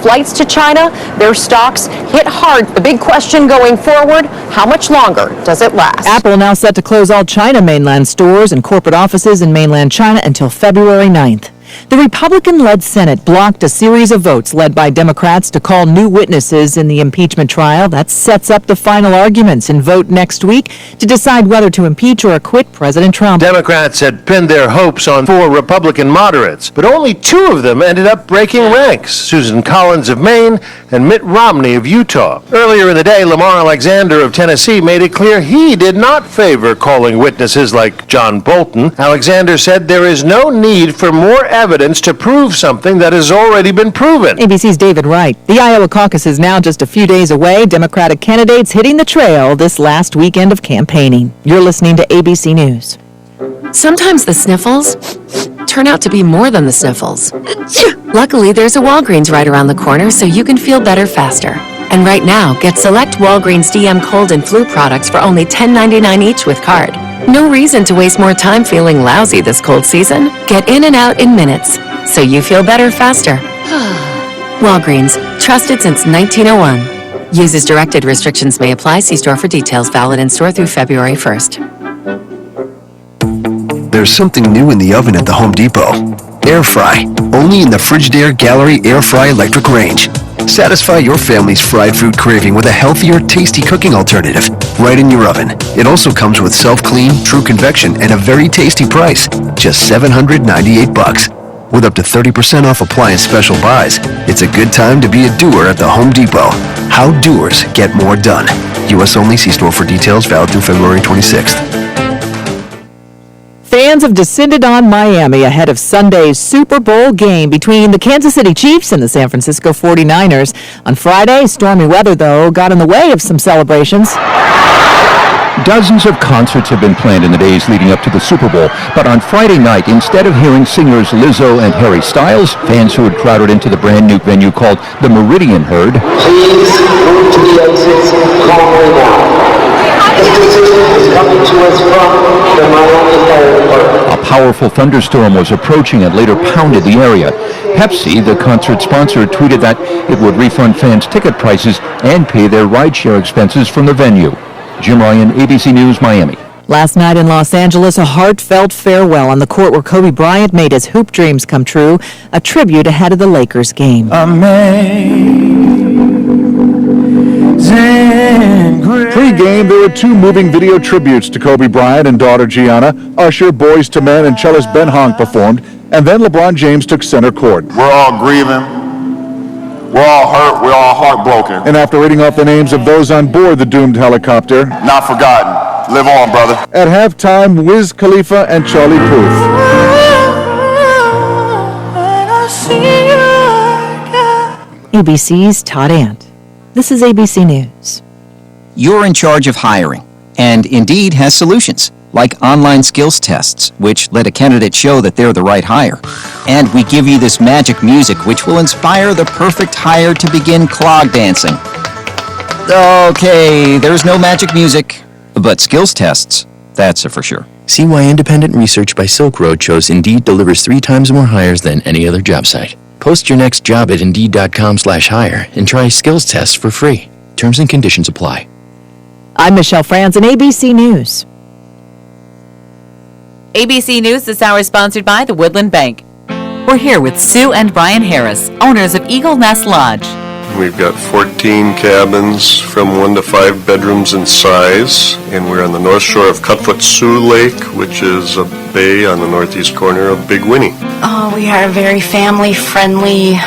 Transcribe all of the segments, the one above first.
flights to China, their stocks hit hard. The big question going forward, how much longer does it last? Apple now set to close all China mainland stores and corporate offices in mainland China until February 9th. The Republican-led Senate blocked a series of votes led by Democrats to call new witnesses in the impeachment trial. That sets up the final arguments and vote next week to decide whether to impeach or acquit President Trump. Democrats had pinned their hopes on 4 Republican moderates, but only 2 of them ended up breaking ranks: Susan Collins of Maine and Mitt Romney of Utah. Earlier in the day, Lamar Alexander of Tennessee made it clear he did not favor calling witnesses like John Bolton. Alexander said there is no need for more evidence to prove something that has already been proven. ABC's David Wright. The Iowa caucus is now just a few days away. Democratic candidates hitting the trail this last weekend of campaigning. You're listening to ABC News. Sometimes the sniffles turn out to be more than the sniffles. Luckily, there's a Walgreens right around the corner so you can feel better faster. And right now, get select Walgreens DM cold and flu products for only $10.99 each with card. No reason to waste more time feeling lousy this cold season. Get in and out in minutes so you feel better faster. Walgreens, trusted since 1901. Use as directed. Restrictions may apply. See store for details. Valid in store through February 1st. There's something new in the oven at the Home Depot. Air fry, only in the Frigidaire Gallery Air Fry electric range. Satisfy your family's fried food craving with a healthier, tasty cooking alternative right in your oven. It also comes with self-clean, true convection, and a very tasty price, just $798. With up to 30% off appliance special buys, it's a good time to be a doer at the Home Depot. How doers get more done. U.S. only. See store for details. Valid through February 26th. Fans have descended on Miami ahead of Sunday's Super Bowl game between the Kansas City Chiefs and the San Francisco 49ers. On Friday, stormy weather, though, got in the way of some celebrations. Dozens of concerts have been planned in the days leading up to the Super Bowl, but on Friday night, instead of hearing singers Lizzo and Harry Styles, fans who had crowded into the brand new venue called the Meridian heard, "Please move to the exits calmly now. This decision is coming to us from the Miami Fire Department." A powerful thunderstorm was approaching and later pounded the area. Pepsi, the concert sponsor, tweeted that it would refund fans' ticket prices and pay their rideshare expenses from the venue. Jim Ryan, ABC News, Miami. Last night in Los Angeles, a heartfelt farewell on the court where Kobe Bryant made his hoop dreams come true, a tribute ahead of the Lakers game. Pre-game, there were 2 moving video tributes to Kobe Bryant and daughter Gianna. Usher, Boyz II Men, and cellist Ben Hong performed, and then LeBron James took center court. We're all grieving. We're all hurt. We're all heartbroken. And after reading off the names of those on board the doomed helicopter, not forgotten. Live on, brother. At halftime, Wiz Khalifa and Charlie Puth. ABC's Todd Ant. This is ABC News. You're in charge of hiring, and Indeed has solutions, like online skills tests, which let a candidate show that they're the right hire. And we give you this magic music, which will inspire the perfect hire to begin clog dancing. Okay, there's no magic music, but skills tests, that's a for sure. See why independent research by Silk Road shows Indeed delivers 3 times more hires than any other job site. Post your next job at Indeed.com/hire and try skills tests for free. Terms and conditions apply. I'm Michelle Franz in ABC News. ABC News this hour is sponsored by the Woodland Bank. We're here with Sue and Brian Harris, owners of Eagle Nest Lodge. We've got 14 cabins from 1 to 5 bedrooms in size, and we're on the north shore of Cutfoot Sioux Lake, which is a bay on the northeast corner of Big Winnie. Oh, we are a very family-friendly,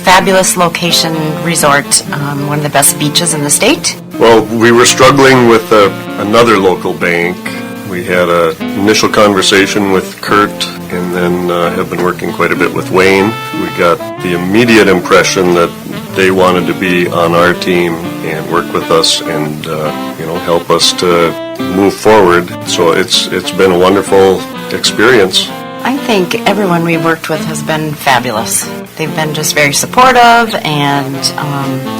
fabulous location resort, one of the best beaches in the state. Well, we were struggling with another local bank. We had an initial conversation with Kurt, and then have been working quite a bit with Wayne. We got the immediate impression that they wanted to be on our team and work with us and help us to move forward. So it's been a wonderful experience. I think everyone we've worked with has been fabulous. They've been just very supportive and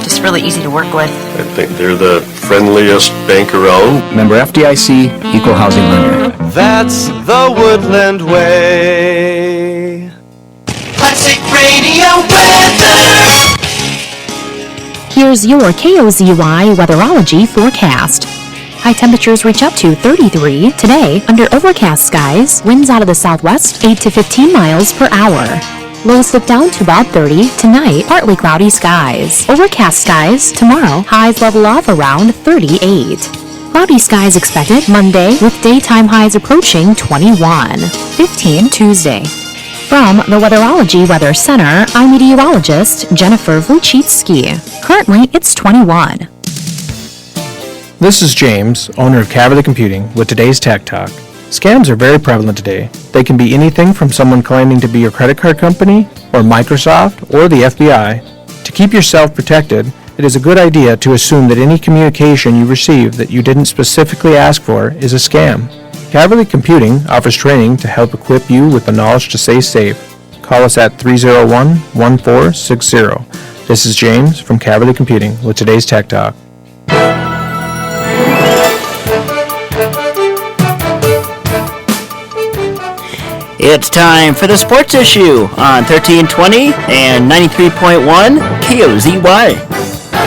just really easy to work with. I think they're the friendliest bank around. Member FDIC, Equal Housing Lender. That's the Woodland Way. Classic Radio weather. Here's your KOZY weatherology forecast. High temperatures reach up to 33 today under overcast skies, winds out of the southwest 8 to 15 miles per hour. Lows slip down to about 30 tonight, partly cloudy skies. Overcast skies tomorrow, highs level off around 38. Cloudy skies expected Monday with daytime highs approaching 21. 15 Tuesday. From the Weatherology Weather Center, I'm meteorologist Jennifer Wojcicki. Currently, it's 21. This is James, owner of Cavalry Computing, with today's Tech Talk. Scams are very prevalent today. They can be anything from someone claiming to be your credit card company, or Microsoft, or the FBI. To keep yourself protected, it is a good idea to assume that any communication you receive that you didn't specifically ask for is a scam. Cavalry Computing offers training to help equip you with the knowledge to stay safe. Call us at 301-1460. This is James from Cavalry Computing with today's Tech Talk. It's time for the sports issue on 1320 and 93.1 KOZY.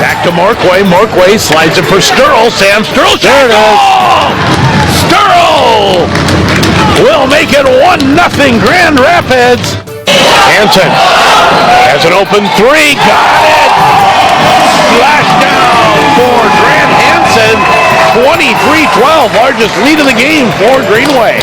Back to Markway. Markway slides it for Sturl. Sam Sturl. There it is. Sturl will make it 1-0 Grand Rapids. Hansen has an open three. Got it. Splash down for Grant Hansen. 23-12. Largest lead of the game for Greenway.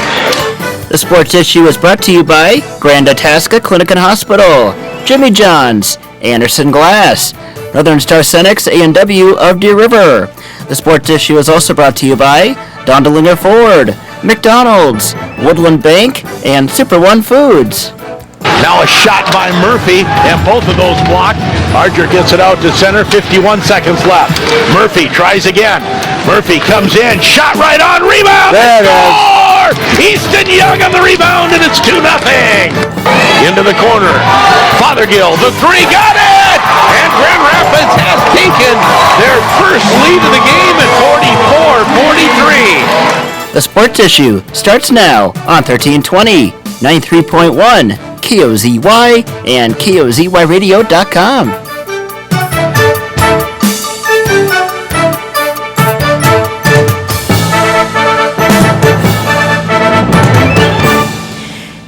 The sports issue is brought to you by Grand Itasca Clinic and Hospital, Jimmy John's, Anderson Glass, Northern Star Cenex A&W of Deer River. The sports issue is also brought to you by Dondelinger Ford, McDonald's, Woodland Bank, and Super One Foods. Now a shot by Murphy, and both of those blocked. Archer gets it out to center, 51 seconds left. Murphy tries again. Murphy comes in, shot right on, rebound, there it is. Easton Young on the rebound, and it's 2-0. Into the corner. Fothergill, the three, got it! And Grand Rapids has taken their first lead of the game at 44-43. The sports issue starts now on 1320, 93.1 KOZY and KOZYradio.com.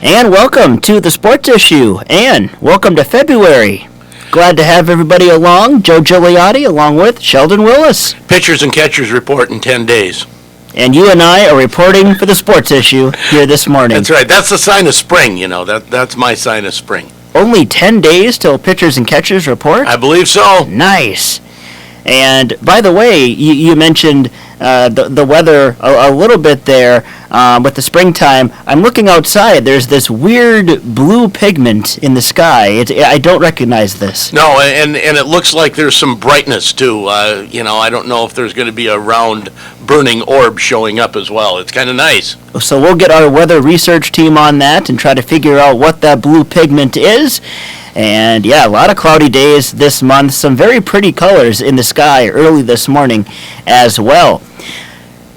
And welcome to the sports issue, and welcome to February. Glad to have everybody along. Joe Gigliotti along with Sheldon Willis. Pitchers and catchers report in 10 days. And you and I are reporting for the sports issue here this morning. That's right. That's the sign of spring, you know. That's my sign of spring. Only 10 days till pitchers and catchers report? I believe so. Nice. And by the way, you mentioned the weather a little bit there with the springtime. I'm looking outside. There's this weird blue pigment in the sky. I don't recognize this. No, and it looks like there's some brightness too. I don't know if there's going to be a round burning orb showing up as well. It's kind of nice. So we'll get our weather research team on that and try to figure out what that blue pigment is. And yeah, a lot of cloudy days this month. Some very pretty colors in the sky early this morning as well.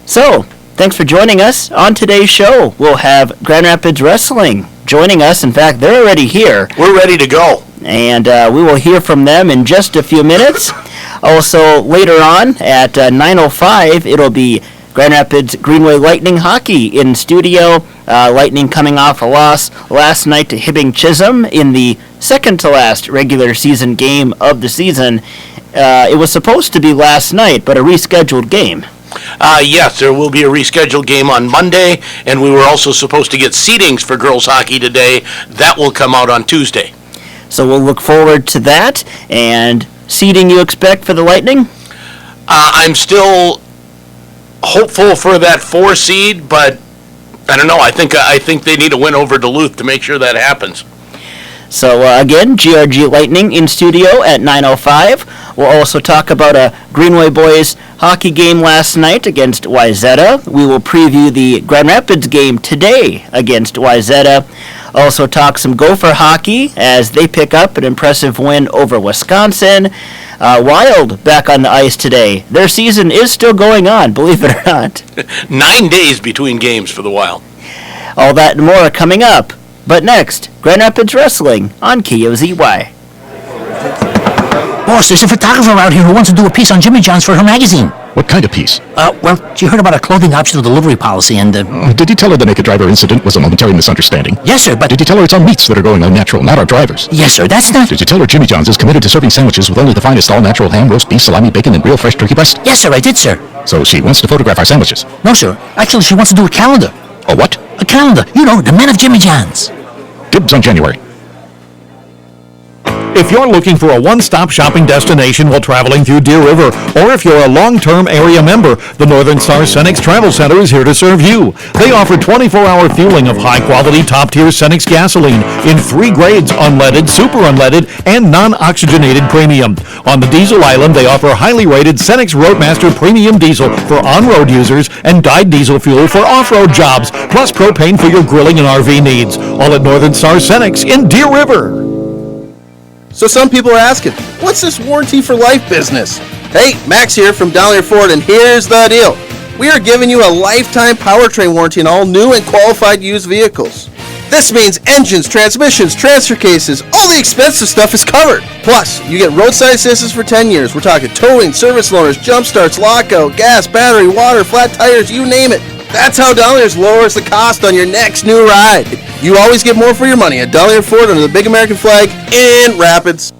So, thanks for joining us. On today's show, we'll have Grand Rapids Wrestling joining us. In fact, they're already here. We're ready to go. And we will hear from them in just a few minutes. Also, later on at 9:05, it'll be Grand Rapids Greenway Lightning Hockey in studio. Lightning coming off a loss last night to Hibbing Chisholm in the second-to-last regular season game of the season. It was supposed to be last night, but a rescheduled game. Yes, there will be a rescheduled game on Monday, and we were also supposed to get seedings for girls hockey today. That will come out on Tuesday. So we'll look forward to that. And seeding you expect for the Lightning? I'm still hopeful for that 4 seed, but I don't know. I think they need a win over Duluth to make sure that happens. So again, GRG Lightning in studio at 9:05. We'll also talk about a Greenway boys hockey game last night against Wayzata. We will preview the Grand Rapids game today against Wayzata. Also talk some Gopher hockey as they pick up an impressive win over Wisconsin. Wild back on the ice today. Their season is still going on, believe it or not. 9 days between games for the Wild. All that and more coming up. But next, Grand Rapids Wrestling on KOZY. Boss, there's a photographer out here who wants to do a piece on Jimmy John's for her magazine. What kind of piece? Well, she heard about a clothing optional delivery policy and, Did you tell her the naked driver incident was a momentary misunderstanding? Yes, sir, but... Did you tell her it's our meats that are going unnatural, not our drivers? Yes, sir, that's not... Did you tell her Jimmy John's is committed to serving sandwiches with only the finest all-natural ham, roast beef, salami, bacon, and real fresh turkey breast? Yes, sir, I did, sir. So she wants to photograph our sandwiches? No, sir. Actually, she wants to do a calendar. A what? A calendar. You know, the men of Jimmy John's. Dibs on January. If you're looking for a one-stop shopping destination while traveling through Deer River, or if you're a long-term area member, the Northern Star Cenex Travel Center is here to serve you. They offer 24-hour fueling of high-quality, top-tier Cenex gasoline in 3 grades: unleaded, super unleaded, and non-oxygenated premium. On the diesel island, they offer highly rated Cenex Roadmaster Premium Diesel for on-road users and dyed diesel fuel for off-road jobs, plus propane for your grilling and RV needs. All at Northern Star Cenex in Deer River. So some people are asking, what's this warranty for life business? Hey, Max here from Dollar Ford, and here's the deal. We are giving you a lifetime powertrain warranty on all new and qualified used vehicles. This means engines, transmissions, transfer cases, all the expensive stuff is covered. Plus, you get roadside assistance for 10 years. We're talking towing, service loaners, jump starts, lockout, gas, battery, water, flat tires, you name it. That's how Dollars lowers the cost on your next new ride. You always get more for your money at Dollar Ford under the big American flag in Rapids.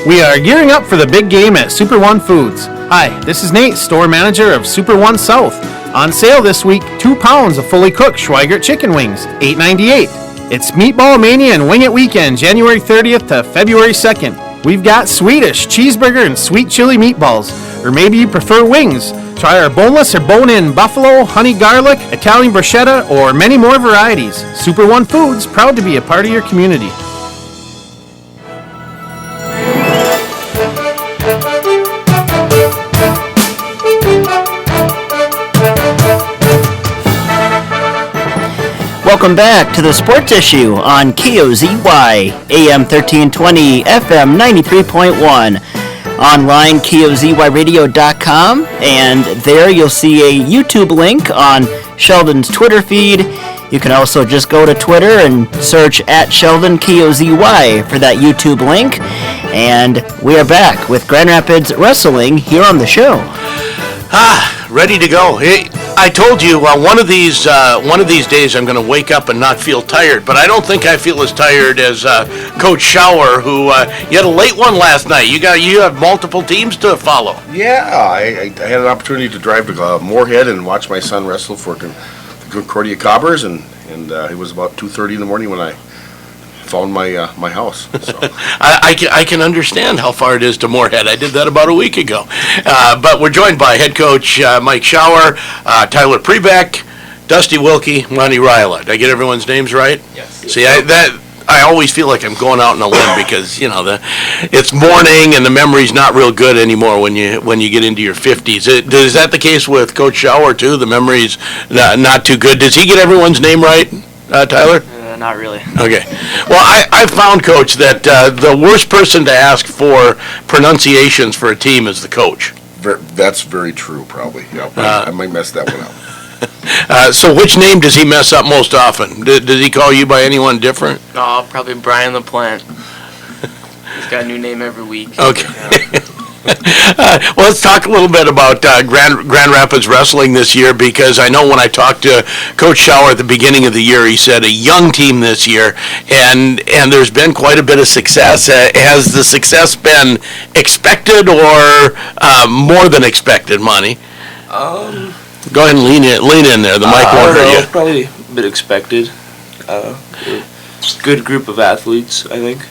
We are gearing up for the big game at Super One Foods. Hi, this is Nate, store manager of Super One South. On sale this week, 2 pounds of fully cooked Schweigert chicken wings, $8.98. It's Meatball Mania and Wing It Weekend, January 30th to February 2nd. We've got Swedish, cheeseburger, and sweet chili meatballs. Or maybe you prefer wings. Try our boneless or bone-in buffalo, honey garlic, Italian bruschetta, or many more varieties. Super One Foods, proud to be a part of your community. Welcome back to the Sports Issue on KOZY, AM 1320, FM 93.1. Online, KOZYradio.com, and there you'll see a YouTube link on Sheldon's Twitter feed. You can also just go to Twitter and search at Sheldon KOZY for that YouTube link. And we are back with Grand Rapids Wrestling here on the show. Ready to go. Hey, I told you one of these days I'm going to wake up and not feel tired, but I don't think I feel as tired as Coach Schauer, who you had a late one last night. You have multiple teams to follow. Yeah, I had an opportunity to drive to Moorhead and watch my son wrestle for the Concordia Cobbers, and it was about 2:30 in the morning when I found my house. So. I can understand how far it is to Moorhead. I did that about a week ago. But we're joined by head coach Mike Schauer, Tyler Prebeck, Dusty Wilkie, Monty Ryla. Did I get everyone's names right? Yes. See, I always feel like I'm going out on a limb because it's morning and the memory's not real good anymore when you get into your 50s. Is that the case with Coach Schauer too? The memory's not too good. Does he get everyone's name right, Tyler? Not really. Okay. Well, I found, Coach, that the worst person to ask for pronunciations for a team is the coach. That's very true, probably. Yeah, I might mess that one up. So which name does he mess up most often? Does he call you by anyone different? Oh, probably Brian LaPlante. He's got a new name every week. Okay. Well, let's talk a little bit about Grand Rapids Wrestling this year, because I know when I talked to Coach Schauer at the beginning of the year, he said a young team this year, and there's been quite a bit of success. Has the success been expected or more than expected, Monty? Go ahead and lean in there. The mic won't hurt you. Probably a bit expected. Good group of athletes, I think.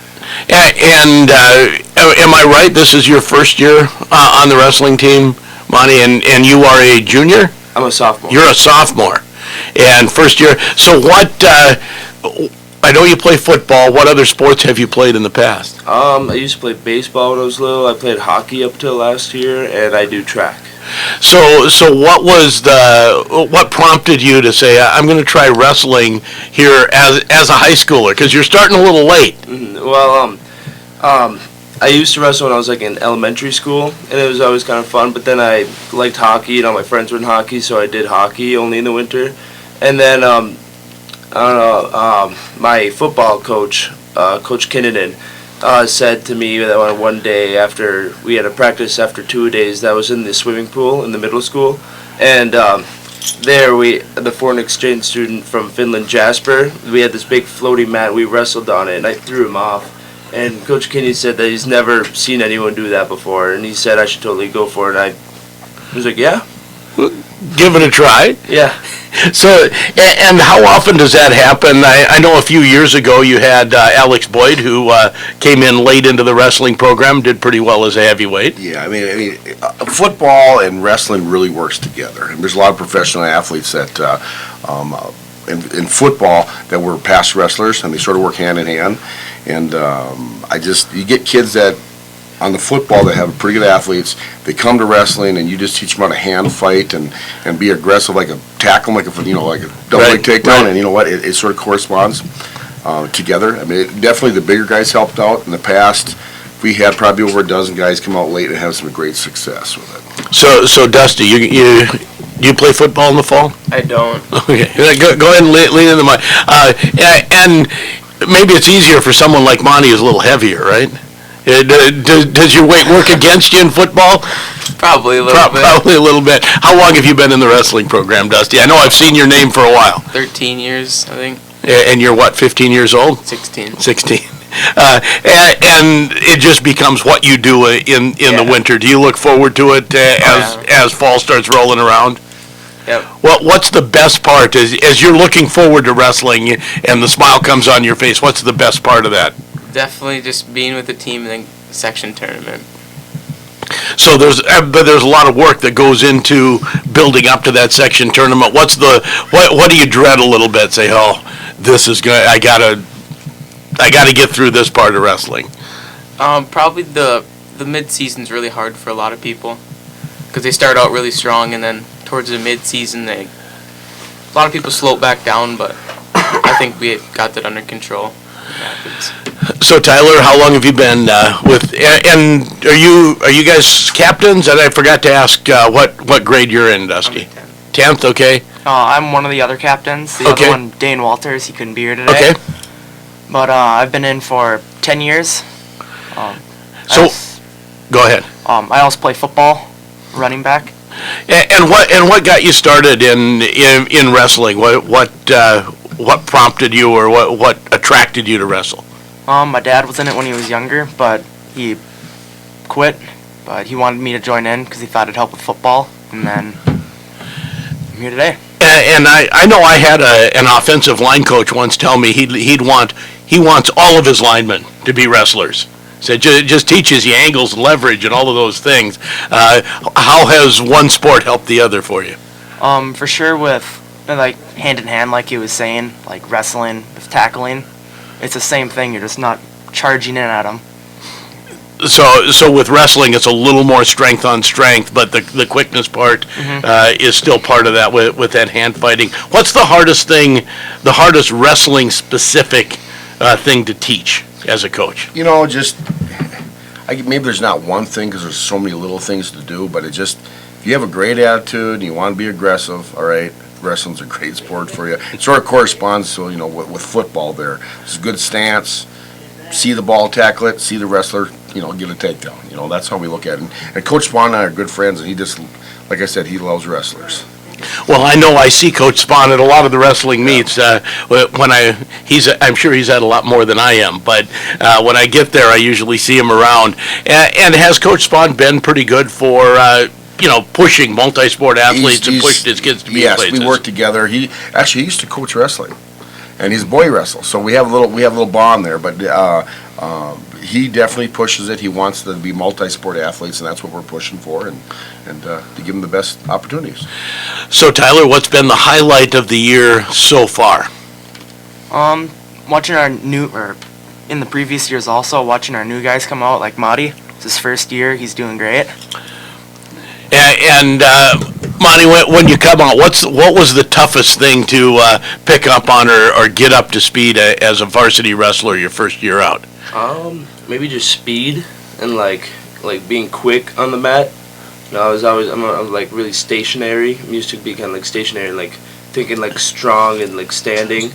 And am I right? This is your first year on the wrestling team, Monty, and you are a junior? I'm a sophomore. You're a sophomore, and first year. So what? I know you play football. What other sports have you played in the past? I used to play baseball when I was little. I played hockey up till last year, and I do track. So what prompted you to say I'm going to try wrestling here as a high schooler? Because you're starting a little late. Mm-hmm. Well, I used to wrestle when I was in elementary school, and it was always kind of fun. But then I liked hockey, and all my friends were in hockey, so I did hockey only in the winter. And then I don't know, my football coach, Coach Kinnanen, said to me that one day after we had a practice after 2 days that was in the swimming pool in the middle school, and the foreign exchange student from Finland, Jasper, we had this big floating mat. We wrestled on it, and I threw him off. And Coach Kinney said that he's never seen anyone do that before, and he said I should totally go for it. And I was like, yeah. Give it a try. Yeah. So, and how often does that happen? I know a few years ago you had Alex Boyd, who came in late into the wrestling program, did pretty well as a heavyweight. Yeah, I mean, football and wrestling really works together. And there's a lot of professional athletes that in football that were past wrestlers, and they sort of work hand in hand. And you get kids that on the football that have pretty good athletes, they come to wrestling and you just teach them how to hand fight and be aggressive, like a tackle, like a double leg takedown, and you know what, it sort of corresponds together. I mean, definitely the bigger guys helped out in the past. We had probably over a dozen guys come out late and have some great success with it. So Dusty, you play football in the fall? I don't. Okay, go ahead and lean in the mic. And maybe it's easier for someone like Monty who's a little heavier, right? Does your weight work against you in football? Probably a little bit. Probably a little bit. How long have you been in the wrestling program, Dusty? I know I've seen your name for a while. 13 years, I think. And you're what, 15 years old? 16. 16. And it just becomes what you do in the winter. Do you look forward to it as fall starts rolling around? Yep. What's the best part as you're looking forward to wrestling and the smile comes on your face? What's the best part of that? Definitely just being with the team in the section tournament. So there's a lot of work that goes into building up to that section tournament. What do you dread a little bit? Say, oh, this is good. I gotta get through this part of wrestling. Probably the mid-season's really hard for a lot of people because they start out really strong and then towards the mid-season a lot of people slope back down, but I think we got that under control. So Tyler, how long have you been with? And are you guys captains? And I forgot to ask what grade you're in, Dusty. 10th, okay. I'm one of the other captains. The other one, Dane Walters, he couldn't be here today. Okay. But I've been in for 10 years. Go ahead. I also play football, running back. And what got you started in wrestling? What prompted you, or what attracted you to wrestle? My dad was in it when he was younger, but he quit. But he wanted me to join in because he thought it'd help with football, and then I'm here today. And I know I had an offensive line coach once tell me he wants all of his linemen to be wrestlers. So it just teaches you angles and leverage and all of those things. How has one sport helped the other for you? For sure, with like hand in hand, like he was saying, like wrestling with tackling, it's the same thing. You're just not charging in at them. So with wrestling, it's a little more strength on strength, but the quickness part is still part of that with that hand fighting. What's the hardest wrestling specific thing to teach as a coach? You know, maybe there's not one thing because there's so many little things to do, but if you have a great attitude and you want to be aggressive, all right, wrestling's a great sport for you. It sort of corresponds to, with football there. It's a good stance, see the ball, tackle it, see the wrestler, get a takedown. That's how we look at it. And Coach Spawn and I are good friends, and he just, like I said, he loves wrestlers. Well, I know I see Coach Spawn at a lot of the wrestling meets. I'm sure he's at a lot more than I am, but when I get there, I usually see him around. And has Coach Spawn been pretty good for pushing multi-sport athletes and pushing his kids to be in places? Yes, we work together. He used to coach wrestling, and he's boy wrestles, so we have a little bond there. But he definitely pushes it. He wants to be multi-sport athletes, and that's what we're pushing for, and to give them the best opportunities. So Tyler, what's been the highlight of the year so far? Watching our in the previous years also, watching our new guys come out, like Marty. It's his first year. He's doing great. And Monty, when you come out, what was the toughest thing to pick up on or get up to speed as a varsity wrestler your first year out? Maybe just speed and like being quick on the mat. I'm like really stationary. I'm used to be kind of like stationary, like thinking like strong and like standing.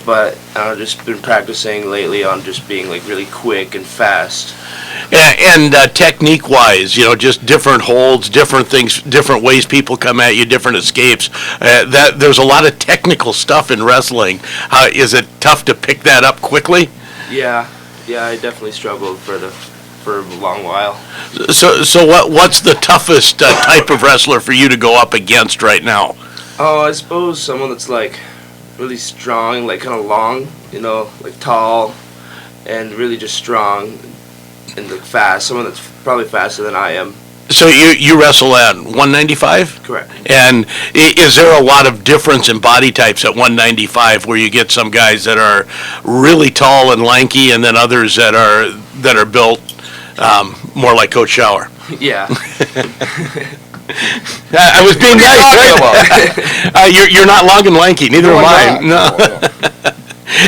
but I've just been practicing lately on just being like really quick and fast. And technique-wise, just different holds, different things, different ways people come at you, different escapes. That there's a lot of technical stuff in wrestling. Is it tough to pick that up quickly? Yeah, I definitely struggled for a long while. So what's the toughest type of wrestler for you to go up against right now? Oh, I suppose someone that's like really strong, like kind of long, like tall, and really just strong and like fast. Someone that's probably faster than I am. So you wrestle at 195? Correct. And is there a lot of difference in body types at 195 where you get some guys that are really tall and lanky and then others that are built more like Coach Shower? Yeah. I was being nice, right? You're not long and lanky, neither am I. No.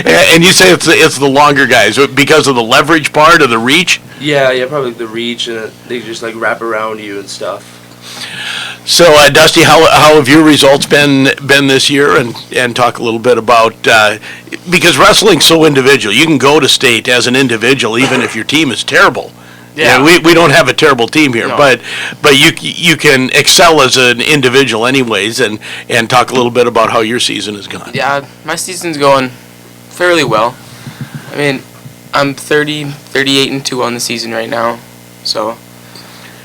And you say it's the longer guys because of the leverage part of the reach? Yeah, probably the reach, and they just like wrap around you and stuff. So, Dusty, how have your results been this year? And talk a little bit about because wrestling's so individual. You can go to state as an individual, even if your team is terrible. Yeah, we don't have a terrible team here, no. but you can excel as an individual, anyways. And talk a little bit about how your season has gone. Yeah, my season's going fairly well. I mean, I'm 38-2 on the season right now, so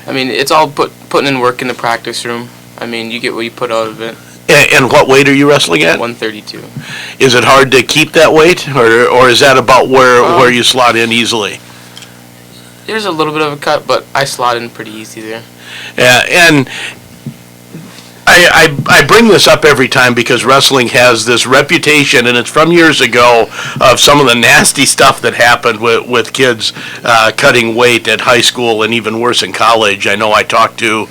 I mean it's all putting in work in the practice room. I mean, you get what you put out of it. And what weight are you wrestling at? 132. Is it hard to keep that weight, or is that about where you slot in easily? There's a little bit of a cut, but I slot in pretty easy there. And I bring this up every time because wrestling has this reputation, and it's from years ago, of some of the nasty stuff that happened with kids cutting weight at high school and even worse in college. I know I talked to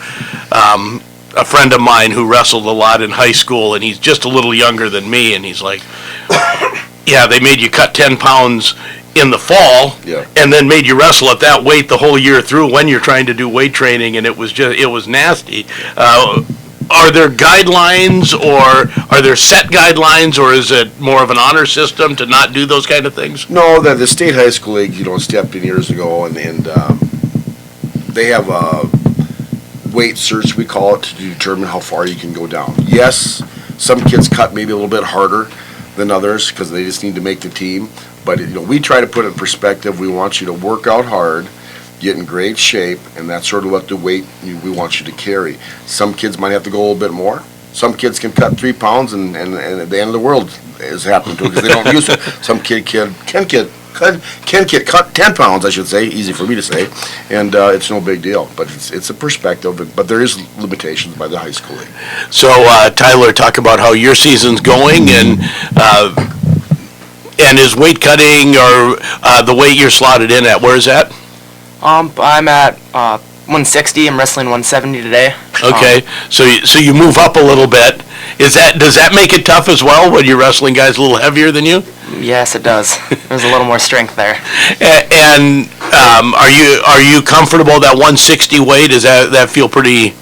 a friend of mine who wrestled a lot in high school, and he's just a little younger than me, and he's like, yeah, they made you cut 10 pounds in the fall, and then made you wrestle at that weight the whole year through when you're trying to do weight training, and it was nasty. Are there guidelines, or are there set guidelines, or is it more of an honor system to not do those kind of things? No, the state high school league, stepped in years ago, and they have a weight search, we call it, to determine how far you can go down. Yes, some kids cut maybe a little bit harder than others because they just need to make the team. But we try to put it in perspective. We want you to work out hard, get in great shape, and that's sort of what the weight we want you to carry. Some kids might have to go a little bit more. Some kids can cut 3 pounds, and at the end of the world is happening to them because they don't use it. Some kid can get cut 10 pounds, I should say, easy for me to say, and it's no big deal. But it's a perspective, but there is limitations by the high school league. So, Tyler, talk about how your season's going, and is weight cutting or the weight you're slotted in at, where is that? I'm at 160. I'm wrestling 170 today. Okay, so you move up a little bit. Does that make it tough as well when you're wrestling guys a little heavier than you? Yes, it does. There's a little more strength there. And are you comfortable that 160 weight? Does that feel pretty?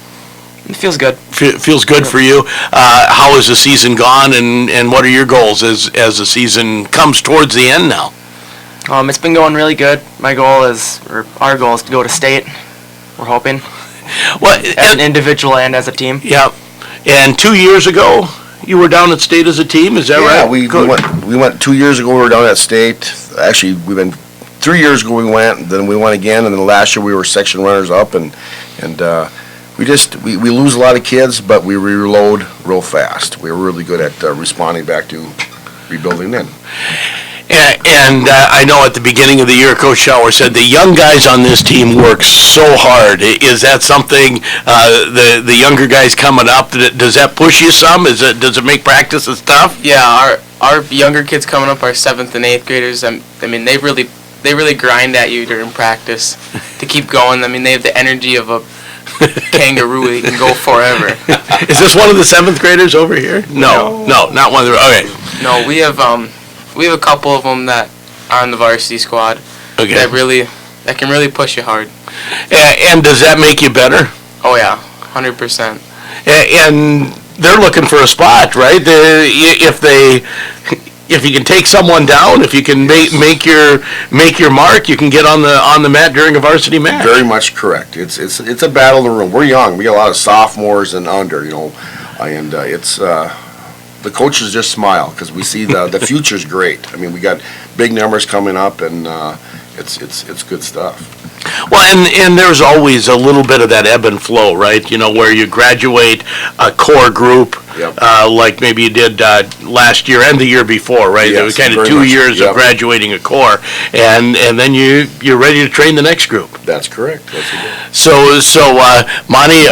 It feels good. Feels good for you. How has the season gone, and what are your goals as the season comes towards the end now? It's been going really good. Our goal is to go to state. We're hoping. Well, as an individual and as a team. Yeah. And 2 years ago, you were down at state as a team. Is that right? Yeah, we went 2 years ago. We were down at state. Actually, we've been 3 years ago. We went. Then we went again, and then last year we were section runners up, and we lose a lot of kids, but we reload real fast. We're really good at responding back to rebuilding then. And I know at the beginning of the year, Coach Schauer said the young guys on this team work so hard. Is that something, the younger guys coming up, does that push you some? Does it make practices tough? Yeah, our younger kids coming up, our 7th and 8th graders, I mean, they really grind at you during practice to keep going. I mean, they have the energy of a kangaroo. They can go forever. Is this one of the 7th graders over here? No, not one of the. Okay. No, we have a couple of them that are on the varsity squad. Okay. That can really push you hard. And does that make you better? Oh yeah, 100%. And they're looking for a spot, right? if you can take someone down, if you can make your mark, you can get on the mat during a varsity match. Very much correct. It's a battle in the room. We're young. We got a lot of sophomores and under, and it's the coaches just smile because we see the future's great. I mean, we got big numbers coming up, and it's good stuff. Well, and there's always a little bit of that ebb and flow, right? Where you graduate a core group, like maybe you did last year and the year before, right? There was kind of 2 years of graduating a core, and then you're ready to train the next group. That's correct. So Monty,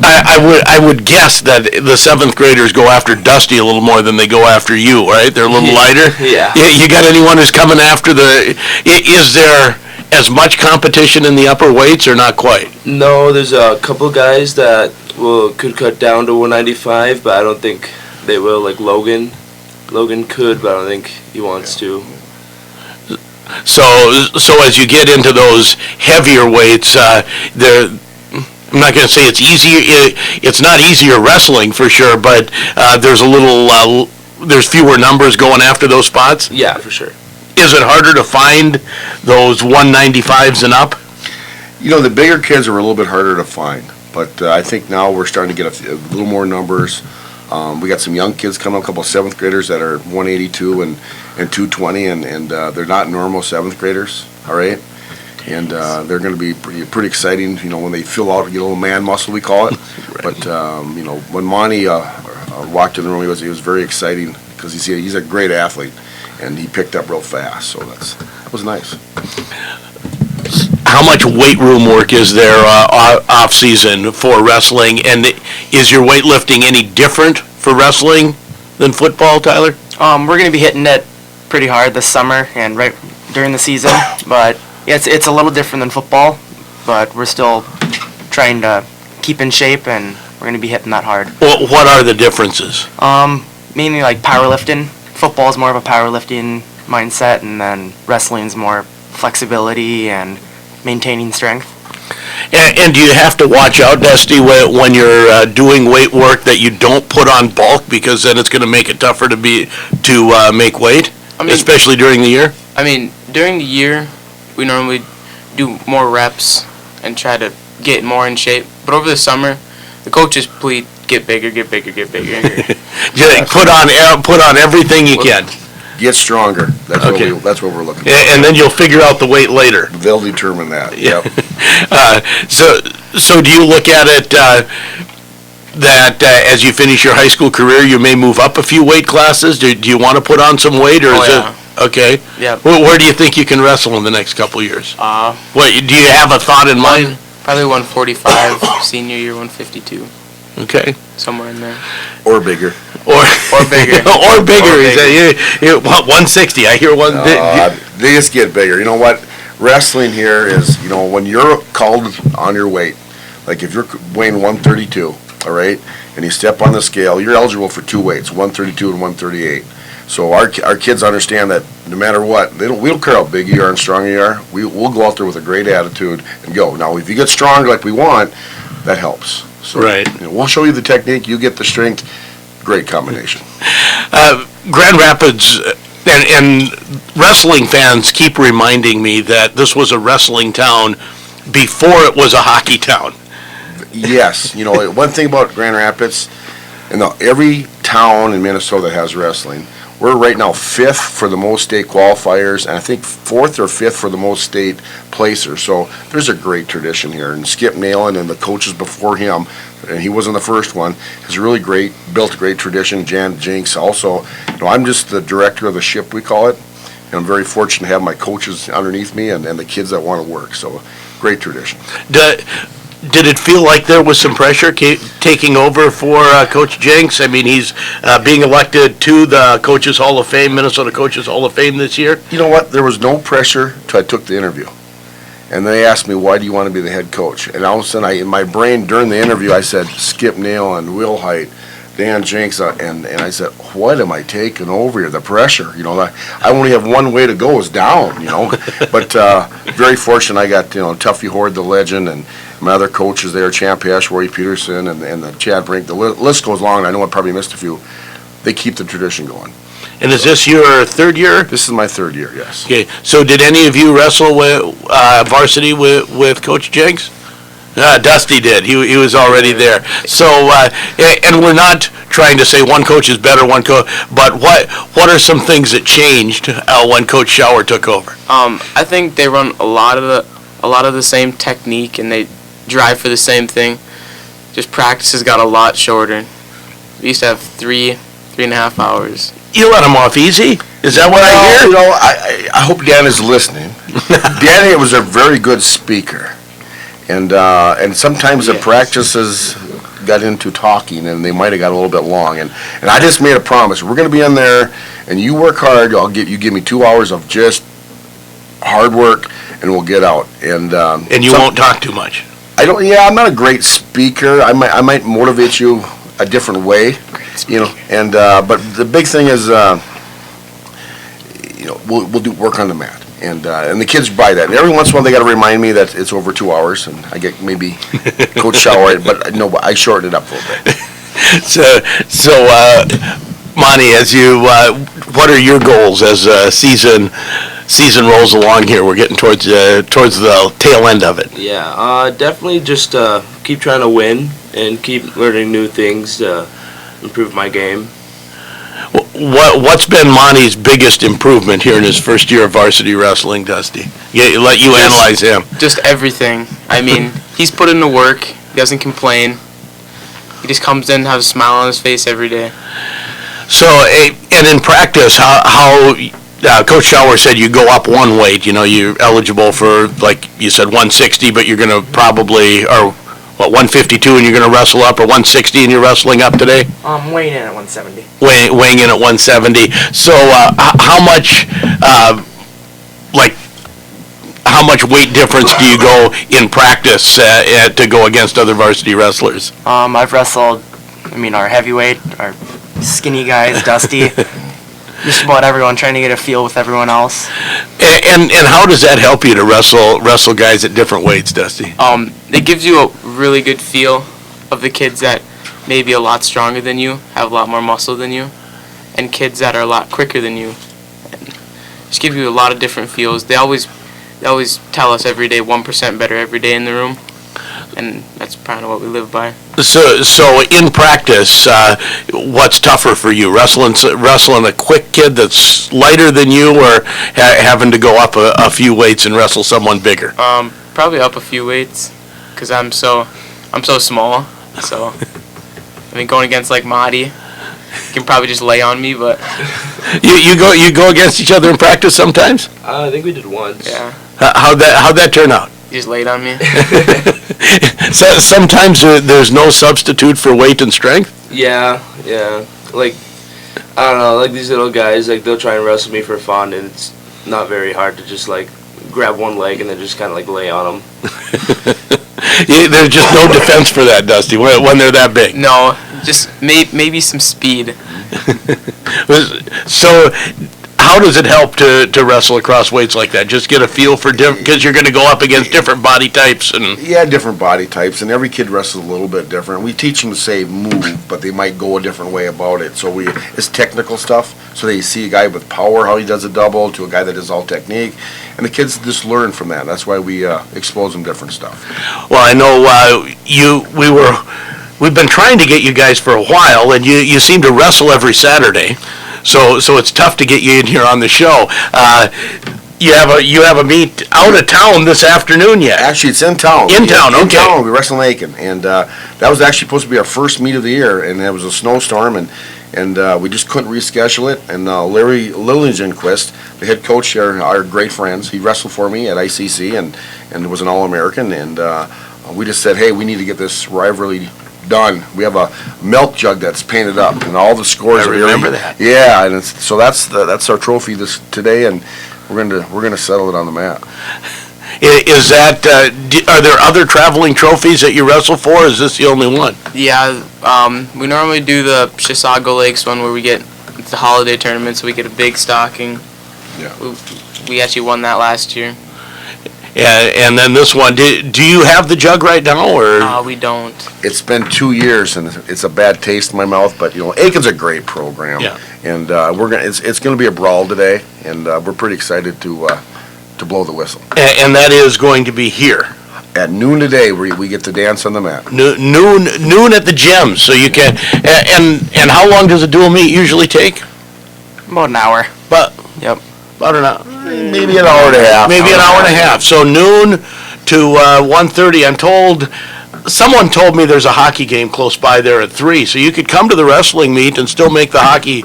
I would guess that the 7th graders go after Dusty a little more than they go after you, right? They're a little lighter. Yeah. You got anyone who's coming after is there as much competition in the upper weights or not quite? No, there's a couple guys that could cut down to 195, but I don't think they will. Like Logan could, but I don't think he wants to. So as you get into those heavier weights, I'm not going to say it's easy. It's not easier wrestling for sure, but there's fewer numbers going after those spots. Yeah, for sure. Is it harder to find those 195s and up? The bigger kids are a little bit harder to find, but I think now we're starting to get a little more numbers. We got some young kids coming, a couple of 7th graders that are 182 and 220, and they're not normal 7th graders, all right? And they're going to be pretty exciting, when they fill out, get a little man muscle, we call it. Right. But, when Monty walked in the room, he was very exciting because he's a great athlete. And he picked up real fast, so that was nice. How much weight room work is there off season for wrestling, and is your weightlifting any different for wrestling than football, Tyler? We're going to be hitting it pretty hard this summer and right during the season, but it's a little different than football, but we're still trying to keep in shape, and we're going to be hitting that hard. Well, what are the differences? Mainly like powerlifting. Football's more of a powerlifting mindset, and then wrestling's more flexibility and maintaining strength. And do you have to watch out, Dusty, when you're doing weight work that you don't put on bulk, because then it's going to make it tougher to make weight, especially during the year? I mean, during the year, we normally do more reps and try to get more in shape. But over the summer, the coaches plead, get bigger, get bigger, get bigger. Put on everything you can. Get stronger. That's what we're looking for. And then you'll figure out the weight later. They'll determine that. Yep. So do you look at it that as you finish your high school career, you may move up a few weight classes? Do you want to put on some weight, or is it okay? Yeah. Where do you think you can wrestle in the next couple years? What do you have a thought in mind? Probably 145. Senior year, 152. Okay. Somewhere in there. Or bigger. Or bigger. Or bigger. You 160. I hear one. They just get bigger. You know what? Wrestling here is, when you're called on your weight, like if you're weighing 132, all right, and you step on the scale, you're eligible for 2 weights, 132 and 138. So our kids understand that no matter what, we don't care how big you are and strong you are. We'll go out there with a great attitude and go. Now, if you get stronger like we want, that helps. So, right. We'll show you the technique. You get the strength. Great combination. Grand Rapids and wrestling fans keep reminding me that this was a wrestling town before it was a hockey town. Yes. One thing about Grand Rapids, every town in Minnesota has wrestling. We're right now 5th for the most state qualifiers, and I think 4th or 5th for the most state placers. So there's a great tradition here. And Skip Nalen and the coaches before him, and he wasn't the first one, has really built a great tradition. Jan Jinks also. I'm just the director of the ship, we call it. And I'm very fortunate to have my coaches underneath me and the kids that want to work. So great tradition. Did it feel like there was some pressure taking over for Coach Jenks? I mean, he's being elected to the Coaches Hall of Fame, Minnesota Coaches Hall of Fame this year. You know what? There was no pressure till I took the interview. And they asked me, why do you want to be the head coach? And all of a sudden, in my brain, during the interview, I said, Skip Nalen, Will Height, Dan Jenks, and I said, what am I taking over here? The pressure, I only have one way to go is down, But very fortunate, I got, Tuffy Horde, the legend, and my other coaches there, Champ Ash, Roy Peterson, and the Chad Brink. The list goes long, and I know I probably missed a few. they keep the tradition going. And is this your third year? This is my third year, yes. Okay, so did any of you wrestle with varsity with Coach Jenks? Dusty did. He was already there. So, and we're not trying to say one coach is better, one coach, but what are some things that changed when Coach Schauer took over? I think they run a lot of the same technique, and they drive for the same thing. Just practice has got a lot shorter. We used to have 3.5 hours. You let him off easy? Is that what I hear? You know, I hope Dan is listening. Dan was a very good speaker. And sometimes the practices got into talking, and they might have got a little bit long. And I just made a promise. We're going to be in there, and you work hard. You give me 2 hours of just hard work, and we'll get out. And you won't talk too much. Yeah, I'm not a great speaker. I might motivate you a different way, you know. And but the big thing is, you know, we'll do work on the mat. And the kids buy that. And every once in a while, they got to remind me that it's over 2 hours, and I get maybe Coach Schauer, but no, I shortened it up a little bit. So, Monty, as you, what are your goals as season rolls along here? We're getting towards the tail end of it. Yeah, definitely just keep trying to win and keep learning new things to improve my game. What's been Monty's biggest improvement here in his first year of varsity wrestling, Dusty? Let you analyze him. Just everything. I mean, he's put in the work. He doesn't complain. He just comes in and has a smile on his face every day. So, and in practice, how Coach Schauer said you go up one weight. You know, you're eligible for, like you said, 160, but you're going to probably, or what, 152 and you're going to wrestle up, or 160 and you're wrestling up today? Weighing in at 170. Weighing in at 170. So how much, how much weight difference do you go in practice to go against other varsity wrestlers? I've wrestled, our heavyweight, our skinny guys, Dusty, just about everyone, trying to get a feel with everyone else. And how does that help you to wrestle guys at different weights, Dusty? It gives you a really good feel of the kids that may be a lot stronger than you, have a lot more muscle than you, and kids that are a lot quicker than you. And just give you a lot of different feels. They always tell us every day 1% better every day in the room, and that's kind of what we live by. So in practice, what's tougher for you, wrestling a quick kid that's lighter than you, or having to go up a few weights and wrestle someone bigger? Probably up a few weights, because I'm so small. So going against like Marty, you can probably just lay on me, but you go against each other in practice sometimes? I think we did once. Yeah. How'd that turn out? You just laid on me. So sometimes there's no substitute for weight and strength? Yeah. Like, I don't know, like these little guys, like they'll try and wrestle me for fun, and it's not very hard to just like grab one leg and then just kind of like lay on them. There's just no defense for that, Dusty, when they're that big. No, just maybe some speed. So how does it help to wrestle across weights like that? Just get a feel for because you're going to go up against different body types and different body types, and every kid wrestles a little bit different. We teach them to say move, but they might go a different way about it. So it's technical stuff. So they see a guy with power, how he does a double, to a guy that does all technique, and the kids just learn from that. That's why we expose them different stuff. Well, I know we've been trying to get you guys for a while, and you seem to wrestle every Saturday. So it's tough to get you in here on the show. You have a meet out of town this afternoon yet? Actually, it's in town. In town. In town. We wrestle in Aiken, and that was actually supposed to be our first meet of the year, and there was a snowstorm, and we just couldn't reschedule it. And Larry Lilligenquist, the head coach here, our great friends, he wrestled for me at ICC and was an All-American, and we just said, hey, we need to get this rivalry done. We have a milk jug that's painted up, and all the scores. I remember that. Yeah, and so that's our trophy today, and we're gonna settle it on the mat. Is that? Are there other traveling trophies that you wrestle for? Or is this the only one? Yeah, we normally do the Chisago Lakes one where we get the holiday tournament, so we get a big stocking. Yeah. We actually won that last year. And then this one, do you have the jug right now, or? We don't. It's been 2 years, and it's a bad taste in my mouth. But Aiken's a great program, and it's going to be a brawl today, and we're pretty excited to blow the whistle. And that is going to be here at noon today. We get to dance on the mat. Noon at the gym, so you can. And how long does a dual meet usually take? About an hour. Yep. About an hour. Maybe an hour and a half. Maybe an hour and a half. So noon to 1:30. I'm told, someone told me there's a hockey game close by there at 3. So you could come to the wrestling meet and still make the hockey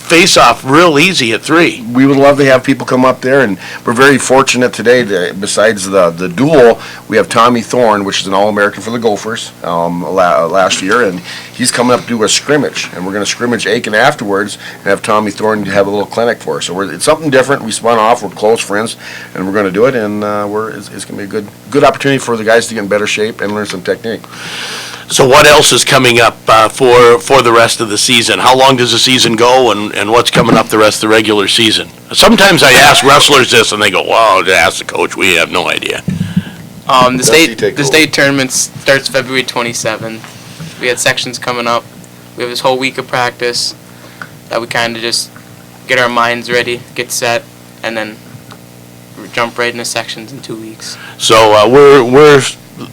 face-off real easy at 3. We would love to have people come up there, and we're very fortunate today that besides the duel, we have Tommy Thorne, which is an All-American for the Gophers last year, and he's coming up to do a scrimmage, and we're going to scrimmage Aiken afterwards and have Tommy Thorne have a little clinic for us. So it's something different. We spun off. We're close friends, and we're going to do it, and it's going to be a good opportunity for the guys to get in better shape and learn some technique. So what else is coming up for the rest of the season? How long does the season go, and what's coming up the rest of the regular season? Sometimes I ask wrestlers this, and they go, well, ask the coach. We have no idea. The state tournament starts February 27th. We had sections coming up. We have this whole week of practice that we kind of just get our minds ready, get set, and then jump right into sections in 2 weeks. So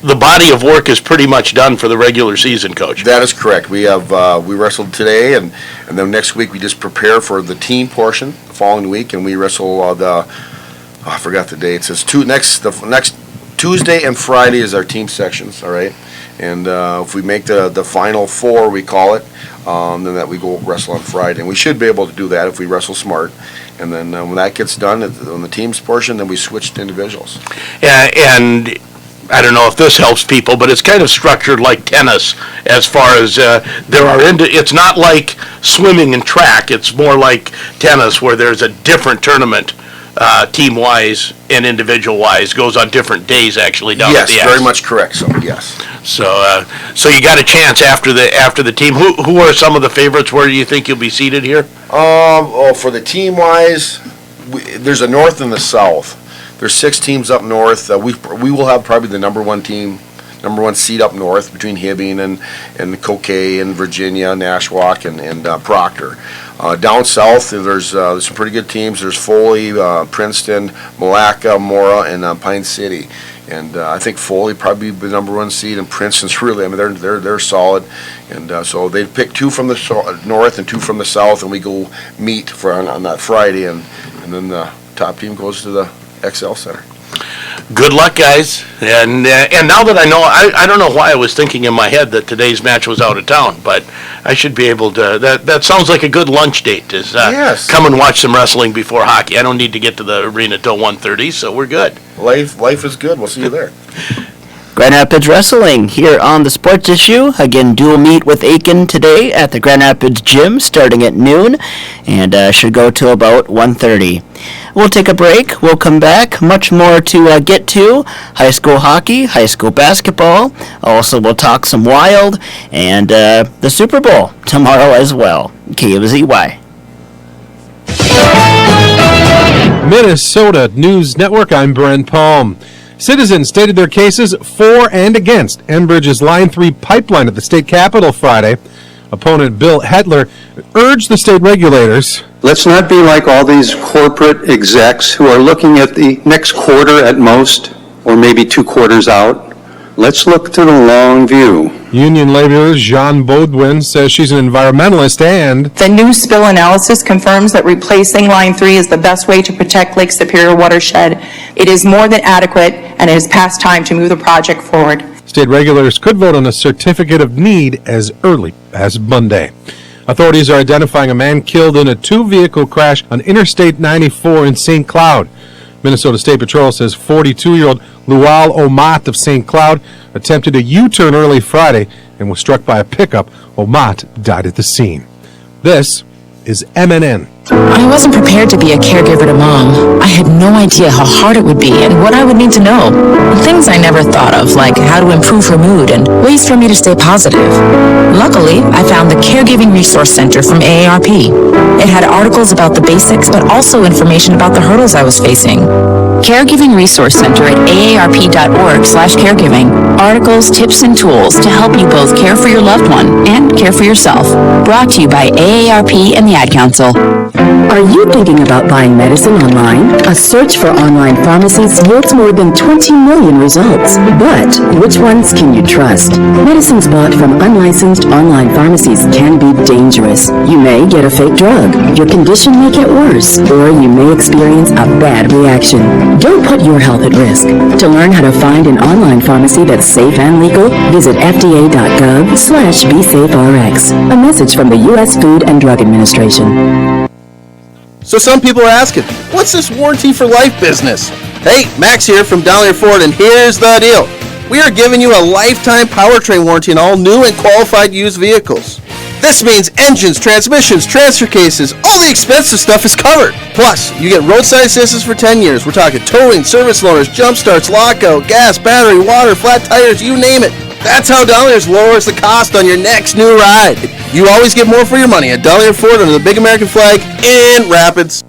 the body of work is pretty much done for the regular season, Coach. That is correct. We wrestled today, and then next week we just prepare for the team portion the following week, and we wrestle I forgot the date. It's the next Tuesday and Friday is our team sections, all right? And if we make the final 4, we call it, then that we go wrestle on Friday. And we should be able to do that if we wrestle smart. And then when that gets done on the team's portion, then we switch to individuals. And I don't know if this helps people, but it's kind of structured like tennis as far as it's not like swimming and track. It's more like tennis where there's a different tournament, team-wise and individual-wise, goes on different days actually down at the Yes, very much correct. So, yes. So you got a chance after the team. Who are some of the favorites? Where do you think you'll be seated here? For the team-wise, there's a north and the south. There's 6 teams up north. We will have probably the number one seed up north between Hibbing and Coquet and Virginia, Nashwauk and Proctor. Down south, there's some pretty good teams. There's Foley, Princeton, Malacca, Mora, and Pine City. And I think Foley probably be the number one seed, and Princeton's really, they're solid. And so they pick 2 from the north and 2 from the south, and we go meet on that Friday, and then the top team goes to the XL Center. Good luck, guys. And now that I know, I don't know why I was thinking in my head that today's match was out of town, but I should be able to. That sounds like a good lunch date. Yes. Come and watch some wrestling before hockey. I don't need to get to the arena till 1:30, so we're good. Life is good. We'll see you there. Grand Rapids Wrestling here on the Sports Issue. Again, dual meet with Aiken today at the Grand Rapids Gym starting at noon and should go till about 1:30. We'll take a break. We'll come back. Much more to get to. High school hockey, high school basketball. Also, we'll talk some Wild and the Super Bowl tomorrow as well. KOZY. Minnesota News Network, I'm Brent Palm. Citizens stated their cases for and against Enbridge's Line 3 pipeline at the state capitol Friday. Opponent Bill Hetler urged the state regulators, let's not be like all these corporate execs who are looking at the next quarter at most, or maybe 2 quarters out. Let's look to the long view. Union laborers Jean Baudouin says she's an environmentalist and the new spill analysis confirms that replacing Line 3 is the best way to protect Lake Superior watershed. It is more than adequate, and it is past time to move the project forward. State regulators could vote on a certificate of need as early as Monday. Authorities are identifying a man killed in a 2-vehicle crash on Interstate 94 in St. Cloud. Minnesota State Patrol says 42-year-old Lual Omat of St. Cloud attempted a U-turn early Friday and was struck by a pickup. Omat died at the scene. This is MNN. I wasn't prepared to be a caregiver to Mom. I had no idea how hard it would be and what I would need to know. Things I never thought of, like how to improve her mood and ways for me to stay positive. Luckily, I found the Caregiving Resource Center from AARP. It had articles about the basics, but also information about the hurdles I was facing. Caregiving Resource Center at aarp.org/caregiving. Articles, tips, and tools to help you both care for your loved one and care for yourself. Brought to you by AARP and the Ad Council. Are you thinking about buying medicine online? A search for online pharmacies yields more than 20 million results. But which ones can you trust? Medicines bought from unlicensed online pharmacies can be dangerous. You may get a fake drug, your condition may get worse, or you may experience a bad reaction. Don't put your health at risk. To learn how to find an online pharmacy that's safe and legal, visit fda.gov/BeSafeRx. A message from the U.S. Food and Drug Administration. So some people are asking, what's this warranty for life business? Hey, Max here from Donner Ford, and here's the deal. We are giving you a lifetime powertrain warranty on all new and qualified used vehicles. This means engines, transmissions, transfer cases, all the expensive stuff is covered. Plus, you get roadside assistance for 10 years. We're talking towing, service loaners, jump starts, lockout, gas, battery, water, flat tires, you name it. That's how Donner's lowers the cost on your next new ride. You always get more for your money at Donner Ford under the big American flag in Rapids.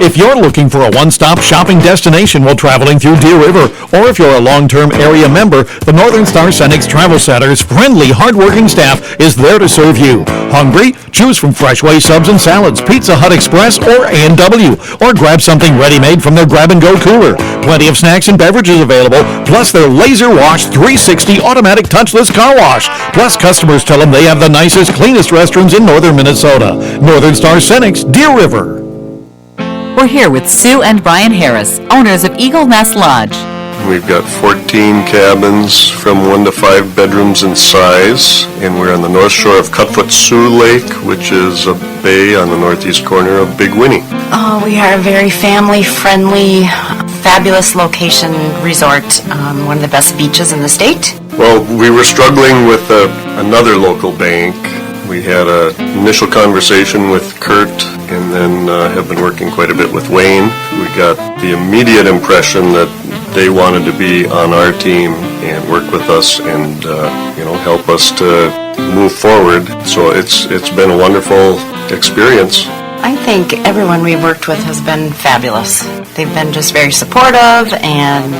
If you're looking for a one-stop shopping destination while traveling through Deer River, or if you're a long-term area member, the Northern Star Cenex Travel Center's friendly, hard-working staff is there to serve you. Hungry? Choose from Freshway subs and salads, Pizza Hut Express, or A&W, or grab something ready-made from their grab-and-go cooler. Plenty of snacks and beverages available, plus their laser-washed 360 automatic touchless car wash. Plus, customers tell them they have the nicest, cleanest restrooms in northern Minnesota. Northern Star Cenex, Deer River. We're here with Sue and Brian Harris, owners of Eagle Nest Lodge. We've got 14 cabins from 1 to 5 bedrooms in size, and we're on the north shore of Cutfoot Sioux Lake, which is a bay on the northeast corner of Big Winnie. Oh, we are a very family-friendly, fabulous location resort, one of the best beaches in the state. Well, we were struggling with another local bank. We had an initial conversation with Kurt, and then have been working quite a bit with Wayne. We got the immediate impression that they wanted to be on our team and work with us and help us to move forward. So it's been a wonderful experience. I think everyone we've worked with has been fabulous. They've been just very supportive and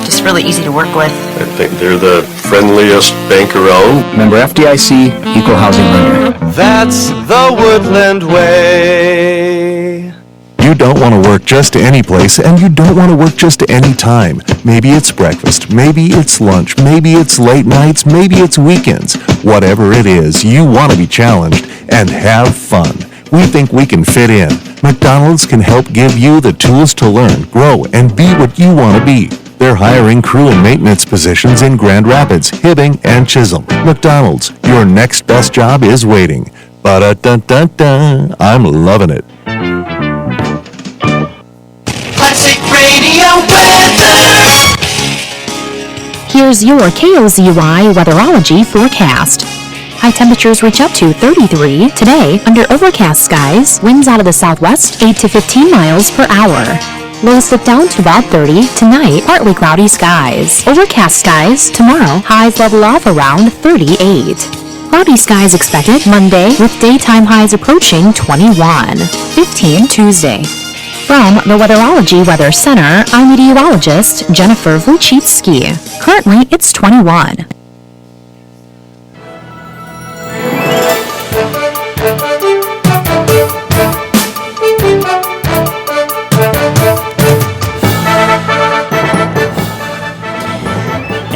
just really easy to work with. I think they're the friendliest bank around. Member FDIC, Equal Housing Lender. That's the Woodland Way. You don't want to work just any place, and you don't want to work just any time. Maybe it's breakfast, maybe it's lunch, maybe it's late nights, maybe it's weekends. Whatever it is, you want to be challenged and have fun. We think we can fit in. McDonald's can help give you the tools to learn, grow, and be what you want to be. They're hiring crew and maintenance positions in Grand Rapids, Hibbing, and Chisholm. McDonald's, your next best job is waiting. Ba-da-dun-dun-dun. I'm loving it. Classic Radio weather. Here's your KOZY weatherology forecast. High temperatures reach up to 33 today under overcast skies, winds out of the southwest 8 to 15 miles per hour. Lows slip down to about 30 tonight, partly cloudy skies. Overcast skies tomorrow, highs level off around 38. Cloudy skies expected Monday with daytime highs approaching 21. 15 Tuesday. From the Weatherology Weather Center, I'm meteorologist Jennifer Wojcicki. Currently, it's 21.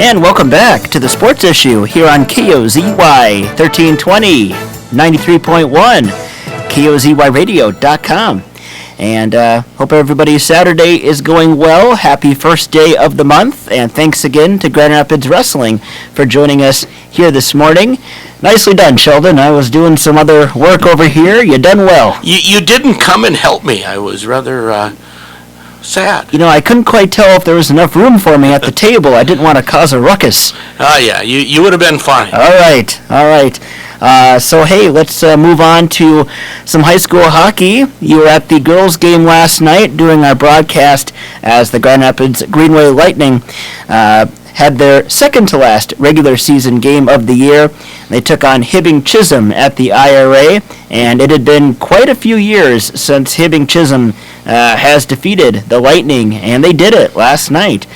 And welcome back to the Sports Issue here on KOZY 1320, 93.1, KOZYradio.com. And hope everybody's Saturday is going well. Happy first day of the month. And thanks again to Grand Rapids Wrestling for joining us here this morning. Nicely done, Sheldon. I was doing some other work over here. You done well. You didn't come and help me. I was rather sad. You know, I couldn't quite tell if there was enough room for me at the table. I didn't want to cause a ruckus. Yeah, you would have been fine. All right. So, hey, let's move on to some high school hockey. You were at the girls' game last night during our broadcast as the Grand Rapids Greenway Lightning had their second-to-last regular season game of the year. They took on Hibbing Chisholm at the IRA, and it had been quite a few years since Hibbing Chisholm has defeated the Lightning, and they did it last night.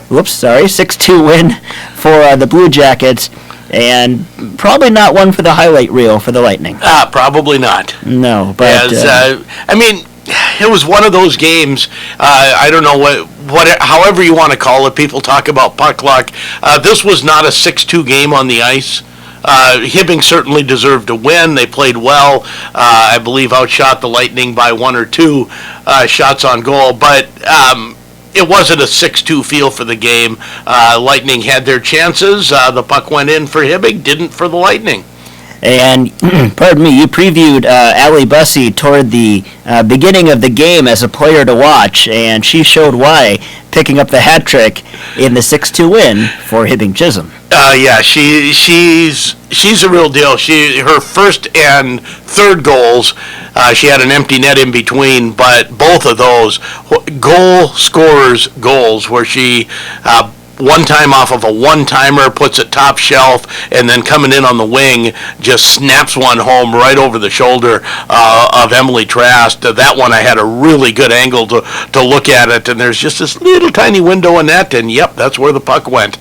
6-2 win for the Blue Jackets, and probably not one for the highlight reel for the Lightning. Probably not. No, but... it was one of those games, I don't know however you want to call it, people talk about puck luck. This was not a 6-2 game on the ice. Hibbing certainly deserved to win. They played well. I believe outshot the Lightning by 1 or 2 shots on goal, but it wasn't a 6-2 feel for the game. Lightning had their chances. The puck went in for Hibbing, didn't for the Lightning. And, pardon me, you previewed Allie Bussey toward the beginning of the game as a player to watch, and she showed why, picking up the hat trick in the 6-2 win for Hibbing Chisholm. Yeah, she's a real deal. Her first and third goals, she had an empty net in between, but both of those goal scorers goals where she one time off of a one-timer, puts it top shelf, and then coming in on the wing, just snaps one home right over the shoulder of Emily Trask. That one I had a really good angle to look at it, and there's just this little tiny window in that, and yep, that's where the puck went.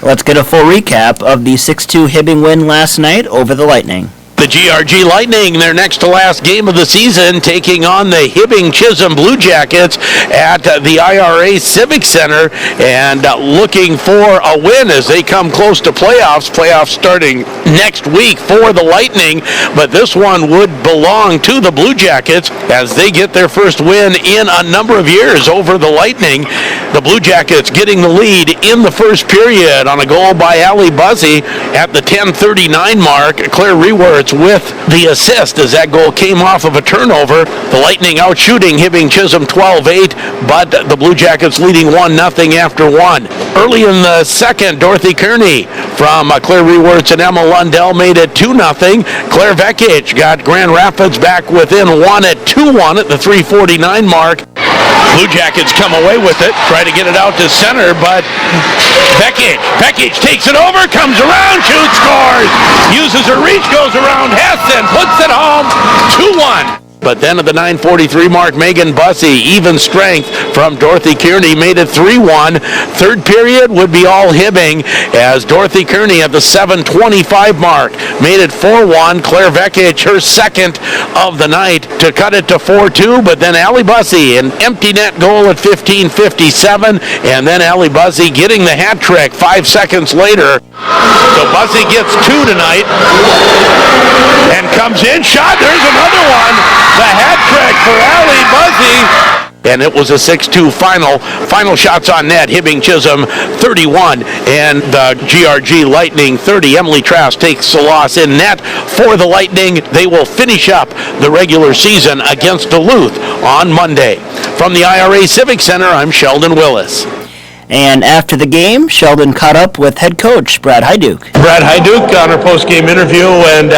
Let's get a full recap of the 6-2 Hibbing win last night over the Lightning. The GRG Lightning, their next to last game of the season, taking on the Hibbing Chisholm Blue Jackets at the IRA Civic Center and looking for a win as they come close to playoffs. Playoffs starting next week for the Lightning, but this one would belong to the Blue Jackets as they get their first win in a number of years over the Lightning. The Blue Jackets getting the lead in the first period on a goal by Allie Bussey at the 10:39 mark. Claire Rewerts with the assist as that goal came off of a turnover. The Lightning out shooting Hibbing Chisholm 12-8, but the Blue Jackets leading 1-0 after 1. Early in the second, Dorothy Kearney from Claire Rewerts and Emma Lundell made it 2-0. Claire Vekic got Grand Rapids back within 1 at 2-1 at the 3:49 mark. Blue Jackets come away with it, try to get it out to center, but Vekic takes it over, comes around, shoots, scores, uses her reach, goes around Hess and puts it home, 2-1. But then at the 9:43 mark, Megan Bussey, even strength from Dorothy Kearney, made it 3-1. Third period would be all Hibbing as Dorothy Kearney at the 7:25 mark made it 4-1. Claire Vekic, her second of the night to cut it to 4-2. But then Allie Bussey, an empty net goal at 15:57. And then Allie Bussey getting the hat trick 5 seconds later. So Bussey gets 2 tonight and comes in. Shot, there's another one. The hat trick for Allie Bussey. And it was a 6-2 final. Final shots on net. Hibbing Chisholm 31 and the GRG Lightning 30. Emily Trask takes the loss in net for the Lightning. They will finish up the regular season against Duluth on Monday. From the IRA Civic Center, I'm Sheldon Willis. And after the game, Sheldon caught up with head coach Brad Hyduke. Brad Hyduke on our post-game interview, and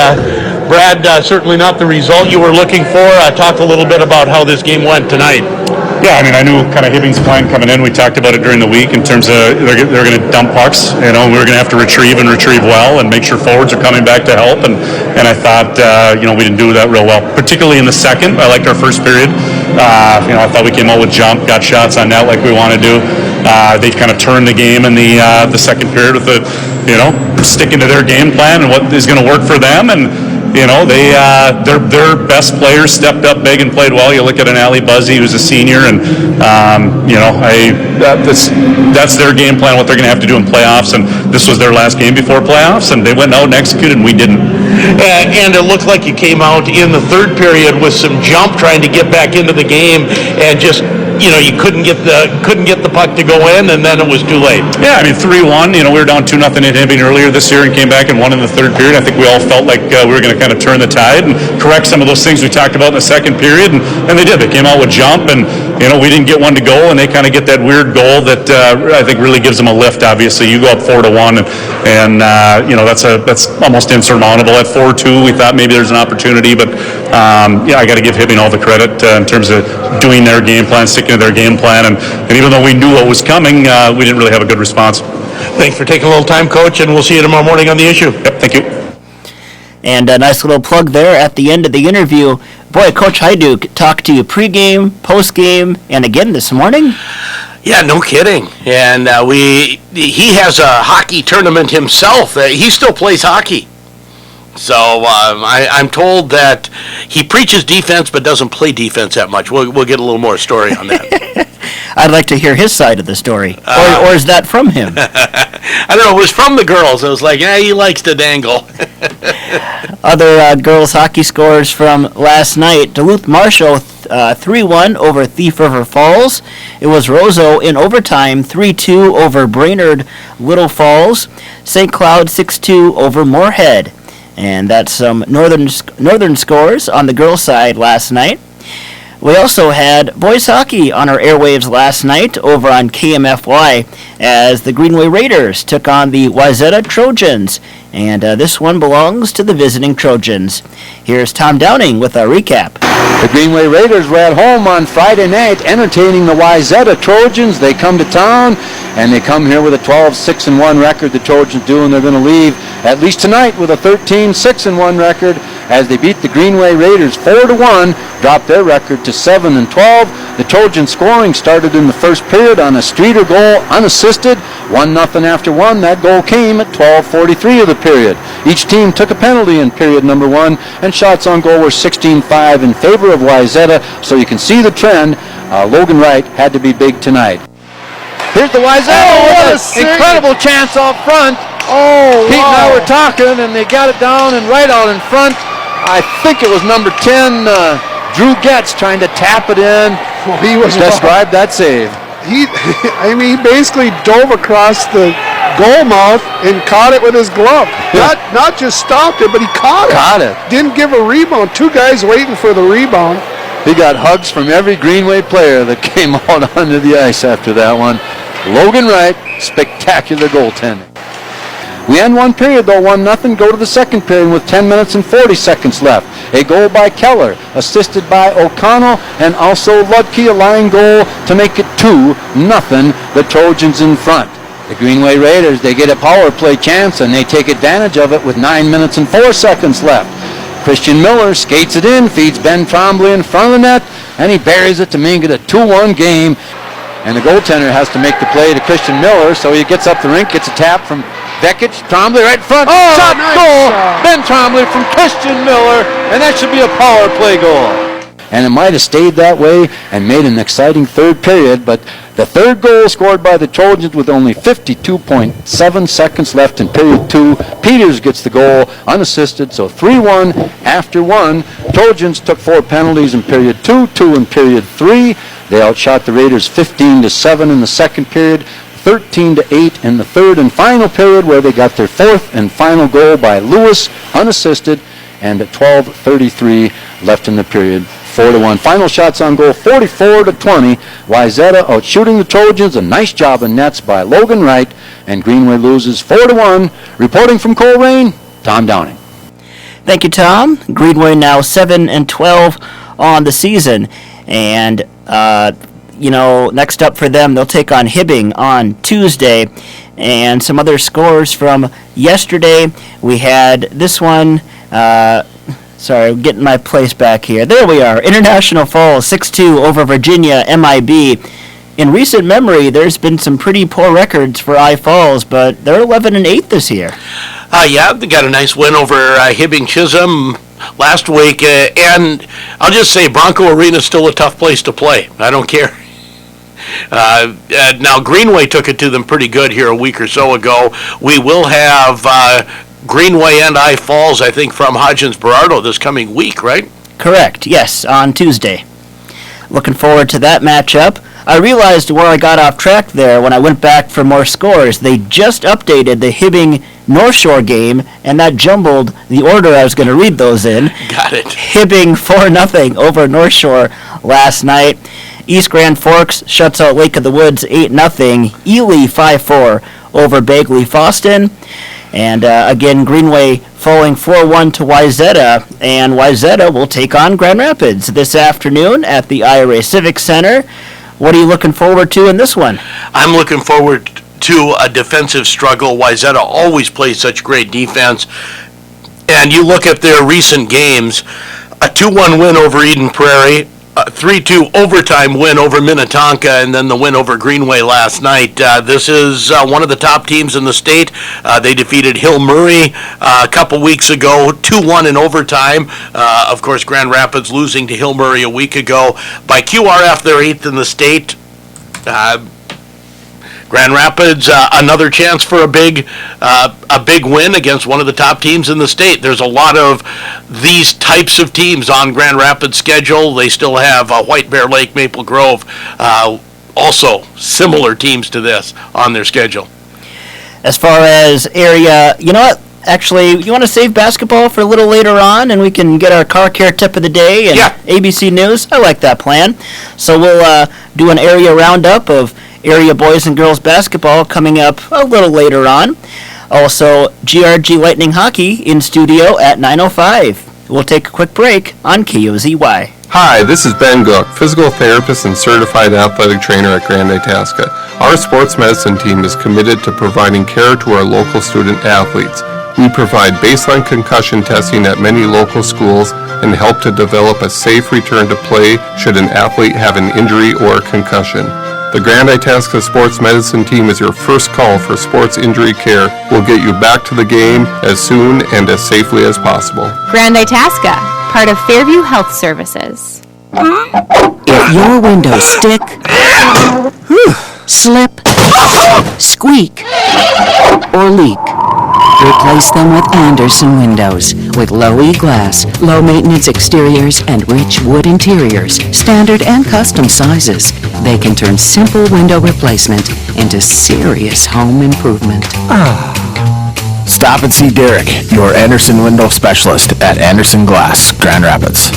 Brad, certainly not the result you were looking for. Talk a little bit about how this game went tonight. Yeah, I mean, I knew kind of Hibbing's plan coming in. We talked about it during the week in terms of they're going to dump pucks. You know, we were going to have to retrieve well and make sure forwards are coming back to help. And I thought, we didn't do that real well, particularly in the second. I liked our first period. I thought we came out with jump, got shots on net like we want to do. They kind of turned the game in the second period with sticking to their game plan and what is going to work for them. And their best players stepped up big and played well. You look at an Allie Bussey who's a senior, and that's their game plan, what they're going to have to do in playoffs. And this was their last game before playoffs, and they went out and executed, and we didn't. And it looked like you came out in the third period with some jump, trying to get back into the game, and just you couldn't get the puck to go in, and then it was too late. Yeah, I mean 3-1. We were down 2-0 at Hibbing earlier this year and came back and won in the third period. I think we all felt like we were going to kind of turn the tide and correct some of those things we talked about in the second period, and they did. They came out with jump, and we didn't get one to go, and they kind of get that weird goal that I think really gives them a lift. Obviously, you go up 4-1, and that's almost insurmountable. At 4-2, we thought maybe there's an opportunity, but I got to give Hibbing all the credit in terms of doing their game plan, sticking to their game plan, and even though we knew what was coming, we didn't really have a good response. Thanks for taking a little time, Coach, and we'll see you tomorrow morning on the issue. Yep, thank you. And a nice little plug there at the end of the interview. Boy, Coach Hajduk talked to you pregame, postgame, and again this morning. Yeah, no kidding. And he has a hockey tournament himself. He still plays hockey. So I'm told that he preaches defense but doesn't play defense that much. We'll get a little more story on that. I'd like to hear his side of the story. Or is that from him? I don't know. It was from the girls. It was like, he likes to dangle. Other girls hockey scores from last night. Duluth Marshall 3-1 over Thief River Falls. It was Roseau in overtime 3-2 over Brainerd Little Falls. St. Cloud 6-2 over Moorhead. And that's some northern scores on the girls' side last night. We also had boys hockey on our airwaves last night over on KMFY as the Greenway Raiders took on the Wayzata Trojans. And this one belongs to the visiting Trojans. Here's Tom Downing with a recap. The Greenway Raiders were at home on Friday night entertaining the Wayzata Trojans. They come to town, and they come here with a 12-6-1 record, the Trojans do, and they're going to leave at least tonight with a 13-6-1 record as they beat the Greenway Raiders 4-1, dropped their record to 7-12. The Trojan scoring started in the first period on a Streeter goal, unassisted, 1-0 after one. That goal came at 12:43 of the period. Each team took a penalty in period number one, and shots on goal were 16-5 in favor of Wayzata, so you can see the trend. Logan Wright had to be big tonight. Here's the Wayzata with an incredible chance out front. Pete and I were talking, and they got it down and right out in front. I think it was number 10, Drew Getz, trying to tap it in. Well, he was described that save. He basically dove across the goal mouth and caught it with his glove. Not just stopped it, but he caught it. Didn't give a rebound. Two guys waiting for the rebound. He got hugs from every Greenway player that came out onto the ice after that one. Logan Wright, spectacular goaltending. We end one period, though, 1-0. Go to the second period with 10 minutes and 40 seconds left. A goal by Keller, assisted by O'Connell, and also Ludke, a line goal to make it 2-0, the Trojans in front. The Greenway Raiders, they get a power play chance, and they take advantage of it with 9 minutes and 4 seconds left. Christian Miller skates it in, feeds Ben Trombley in front of the net, and he buries it to make it a 2-1 game. And the goaltender has to make the play to Christian Miller, so he gets up the rink, gets a tap from Vekic, Trombley right in front. Shot, nice goal! Ben Trombley from Christian Miller, and that should be a power play goal. And it might have stayed that way and made an exciting third period, but the third goal scored by the Trojans with only 52.7 seconds left in period two. Peters gets the goal unassisted, so 3-1 after one. Trojans took 4 penalties in period 2, 2 in period 3. They outshot the Raiders 15-7 in the second period, 13-8 in the third and final period, where they got their fourth and final goal by Lewis, unassisted, and at 12:33 left in the period, 4-1. Final shots on goal, 44-20. Wayzata outshooting the Trojans. A nice job in nets by Logan Wright, and Greenway loses 4-1. Reporting from Coleraine, Tom Downing. Thank you, Tom. Greenway now 7-12 on the season, and next up for them, they'll take on Hibbing on Tuesday. And some other scores from yesterday. We had this one. Sorry, I'm getting my place back here. There we are. International Falls 6-2 over Virginia MIB. In recent memory, there's been some pretty poor records for I Falls, but they're 11-8 this year. Yeah, they got a nice win over Hibbing Chisholm last week, and I'll just say Bronco Arena is still a tough place to play. I don't care. Now, Greenway took it to them pretty good here a week or so ago. We will have Greenway and I Falls, I think, from Hodgins Berardo this coming week, right? Correct, yes, on Tuesday. Looking forward to that matchup. I realized where I got off track there when I went back for more scores. They just updated the Hibbing North Shore game, and that jumbled the order I was going to read those in. Got it. Hibbing 4-0 over North Shore last night. East Grand Forks shuts out Lake of the Woods 8-0. Ely 5-4 over Bagley Foston. And again, Greenway falling 4-1 to Wayzata, and Wayzata will take on Grand Rapids this afternoon at the IRA Civic Center. What are you looking forward to in this one? I'm looking forward to a defensive struggle. Wayzata always plays such great defense. And you look at their recent games, a 2-1 win over Eden Prairie, a 3-2 overtime win over Minnetonka, and then the win over Greenway last night. This is one of the top teams in the state. They defeated Hill Murray a couple weeks ago, 2-1 in overtime. Of course, Grand Rapids losing to Hill Murray a week ago. By QRF, they're 8th in the state. Grand Rapids, another chance for a big win against one of the top teams in the state. There's a lot of these types of teams on Grand Rapids' schedule. They still have White Bear Lake, Maple Grove, also similar teams to this on their schedule. As far as area, you know what? Actually, you want to save basketball for a little later on, and we can get our car care tip of the day and ABC News. I like that plan. So we'll do an area roundup of area boys and girls basketball coming up a little later on. Also, GRG Lightning Hockey in studio at 9:05. We'll take a quick break on KOZY. Hi, this is Ben Gook, physical therapist and certified athletic trainer at Grand Itasca. Our sports medicine team is committed to providing care to our local student athletes. We provide baseline concussion testing at many local schools and help to develop a safe return to play should an athlete have an injury or a concussion. The Grand Itasca Sports Medicine Team is your first call for sports injury care. We'll get you back to the game as soon and as safely as possible. Grand Itasca, part of Fairview Health Services. If your windows stick, slip, squeak, or leak, replace them with Anderson windows. With low E-glass, low maintenance exteriors, and rich wood interiors, standard and custom sizes, they can turn simple window replacement into serious home improvement. Stop and see Derek, your Anderson window specialist at Anderson Glass, Grand Rapids.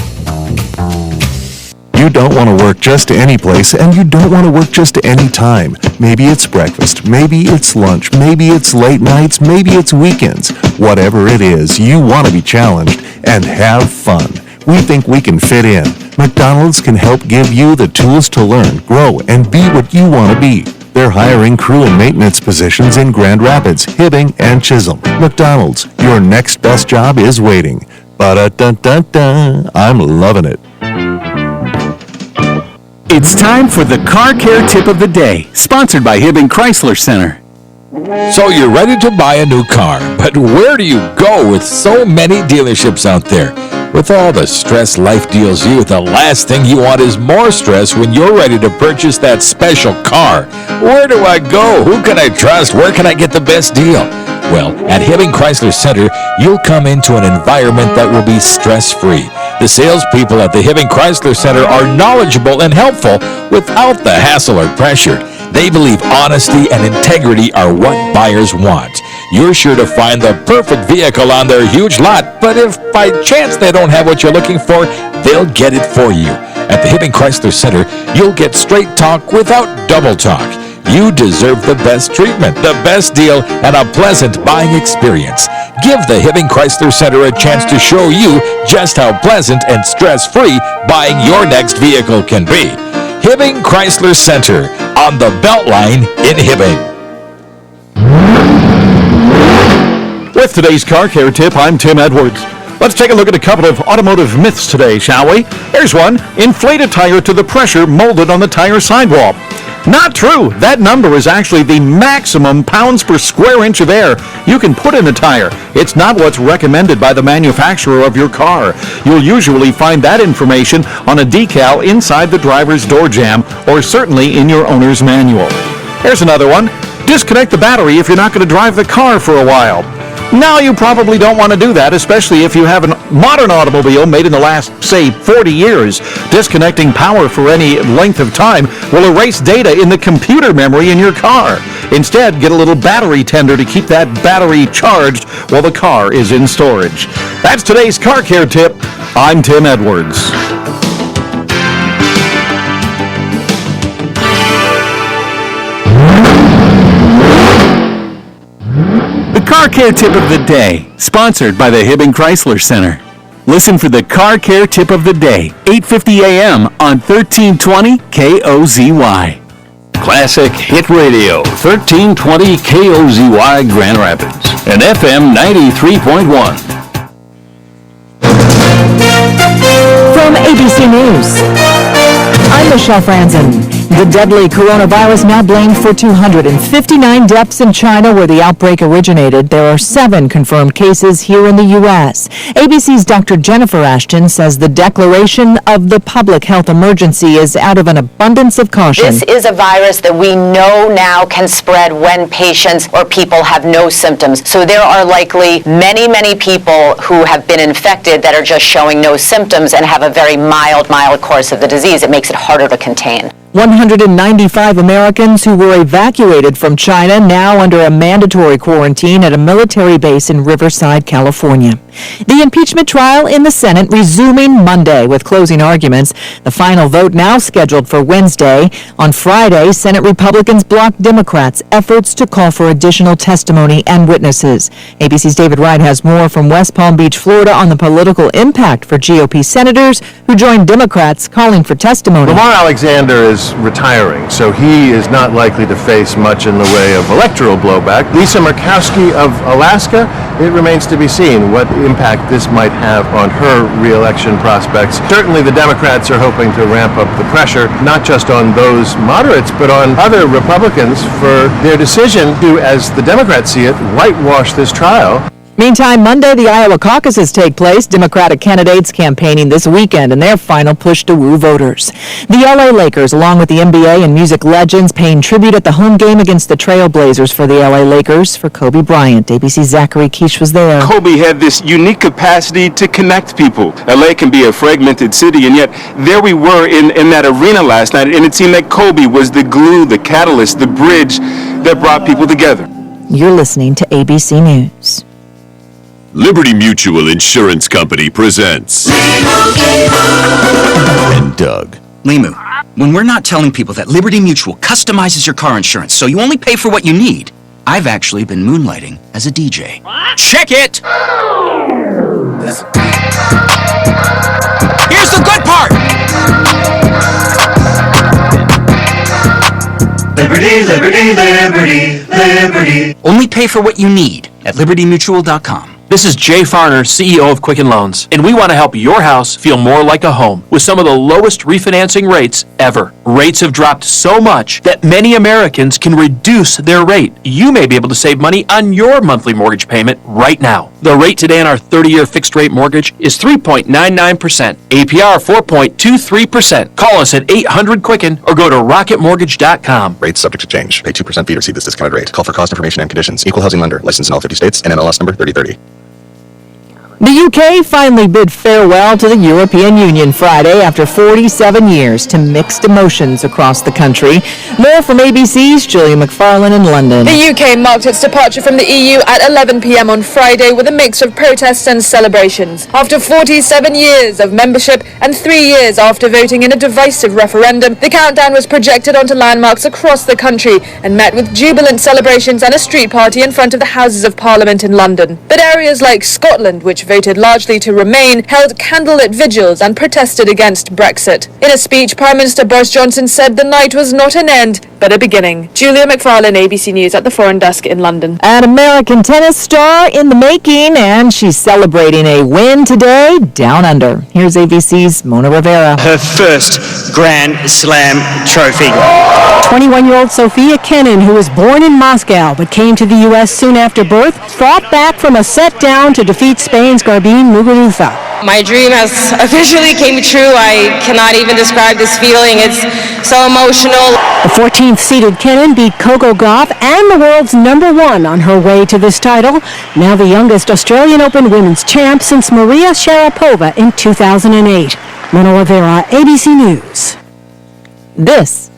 You don't want to work just any place, and you don't want to work just any time. Maybe it's breakfast, maybe it's lunch, maybe it's late nights, maybe it's weekends. Whatever it is, you want to be challenged and have fun. We think we can fit in. McDonald's can help give you the tools to learn, grow, and be what you want to be. They're hiring crew and maintenance positions in Grand Rapids, Hibbing, and Chisholm. McDonald's, your next best job is waiting. Ba-da-dun-dun-dun. I'm loving it. It's time for the Car Care Tip of the Day, sponsored by Hibbing Chrysler Center. So you're ready to buy a new car, but where do you go with so many dealerships out there? With all the stress life deals you, the last thing you want is more stress when you're ready to purchase that special car. Where do I go? Who can I trust? Where can I get the best deal? Well, at Hibbing Chrysler Center, you'll come into an environment that will be stress-free. The salespeople at the Hibbing Chrysler Center are knowledgeable and helpful without the hassle or pressure. They believe honesty and integrity are what buyers want. You're sure to find the perfect vehicle on their huge lot, but if by chance they don't have what you're looking for, they'll get it for you. At the Hibbing Chrysler Center, you'll get straight talk without double talk. You deserve the best treatment, the best deal, and a pleasant buying experience. Give the Hibbing Chrysler Center a chance to show you just how pleasant and stress-free buying your next vehicle can be. Hibbing Chrysler Center, on the Beltline in Hibbing. With today's Car Care Tip, I'm Tim Edwards. Let's take a look at a couple of automotive myths today, shall we? Here's one. Inflate a tire to the pressure molded on the tire sidewall. Not true. That number is actually the maximum pounds per square inch of air you can put in a tire. It's not what's recommended by the manufacturer of your car. You'll usually find that information on a decal inside the driver's door jamb or certainly in your owner's manual. Here's another one. Disconnect the battery if you're not going to drive the car for a while. Now, you probably don't want to do that, especially if you have a modern automobile made in the last, say, 40 years. Disconnecting power for any length of time will erase data in the computer memory in your car. Instead, get a little battery tender to keep that battery charged while the car is in storage. That's today's car care tip. I'm Tim Edwards. The Car Care Tip of the Day, sponsored by the Hibbing Chrysler Center. Listen for the Car Care Tip of the Day, 8:50 a.m. on 1320 KOZY. Classic Hit Radio, 1320 KOZY Grand Rapids, and FM 93.1. From ABC News, I'm Michelle Franzen. The deadly coronavirus now blamed for 259 deaths in China, where the outbreak originated. There are 7 confirmed cases here in the U.S. ABC's Dr. Jennifer Ashton says the declaration of the public health emergency is out of an abundance of caution. This is a virus that we know now can spread when patients or people have no symptoms. So there are likely many, many people who have been infected that are just showing no symptoms and have a very mild course of the disease. It makes it harder to contain. 195 Americans who were evacuated from China now under a mandatory quarantine at a military base in Riverside, California. The impeachment trial in the Senate resuming Monday with closing arguments. The final vote now scheduled for Wednesday. On Friday, Senate Republicans blocked Democrats' efforts to call for additional testimony and witnesses. ABC's David Wright has more from West Palm Beach, Florida on the political impact for GOP senators who joined Democrats calling for testimony. Lamar Alexander is retiring, so he is not likely to face much in the way of electoral blowback. Lisa Murkowski of Alaska, it remains to be seen what impact this might have on her re-election prospects. Certainly the Democrats are hoping to ramp up the pressure, not just on those moderates, but on other Republicans for their decision to, as the Democrats see it, whitewash this trial. Meantime, Monday, the Iowa caucuses take place. Democratic candidates campaigning this weekend in their final push to woo voters. The LA Lakers, along with the NBA and music legends, paying tribute at the home game against the Trailblazers for the LA Lakers for Kobe Bryant. ABC's Zachary Keish was there. Kobe had this unique capacity to connect people. LA can be a fragmented city, and yet there we were in that arena last night, and it seemed like Kobe was the glue, the catalyst, the bridge that brought people together. You're listening to ABC News. Liberty Mutual Insurance Company presents and Doug. Limu, when we're not telling people that Liberty Mutual customizes your car insurance so you only pay for what you need, I've actually been moonlighting as a DJ. What? Check it! Here's the good part! Liberty, liberty, liberty, liberty. Only pay for what you need at libertymutual.com. This is Jay Farner, CEO of Quicken Loans, and we want to help your house feel more like a home with some of the lowest refinancing rates ever. Rates have dropped so much that many Americans can reduce their rate. You may be able to save money on your monthly mortgage payment right now. The rate today on our 30-year fixed-rate mortgage is 3.99%, APR 4.23%. Call us at 800-QUICKEN or go to rocketmortgage.com. Rates subject to change. Pay 2% fee to receive this discounted rate. Call for cost information and conditions. Equal housing lender. Licensed in all 50 states and NMLS number 3030. The UK finally bid farewell to the European Union Friday after 47 years to mixed emotions across the country. More from ABC's Julia McFarlane in London. The UK marked its departure from the EU at 11 p.m. on Friday with a mix of protests and celebrations. After 47 years of membership and 3 years after voting in a divisive referendum, the countdown was projected onto landmarks across the country and met with jubilant celebrations and a street party in front of the Houses of Parliament in London. But areas like Scotland, which voted largely to remain, held candlelit vigils and protested against Brexit. In a speech, Prime Minister Boris Johnson said the night was not an end, but a beginning. Julia McFarlane, ABC News at the Foreign Desk in London. An American tennis star in the making, and she's celebrating a win today down under. Here's ABC's Mona Rivera. Her first Grand Slam trophy. 21-year-old Sofia Kenin, who was born in Moscow but came to the U.S. soon after birth, fought back from a set down to defeat Spain's Garbine Muguruza. My dream has officially came true. I cannot even describe this feeling. It's so emotional. The 14th seeded Kenin beat Coco Gauff and the world's #1 on her way to this title. Now the youngest Australian Open women's champ since Maria Sharapova in 2008. Mona Rivera, ABC News. This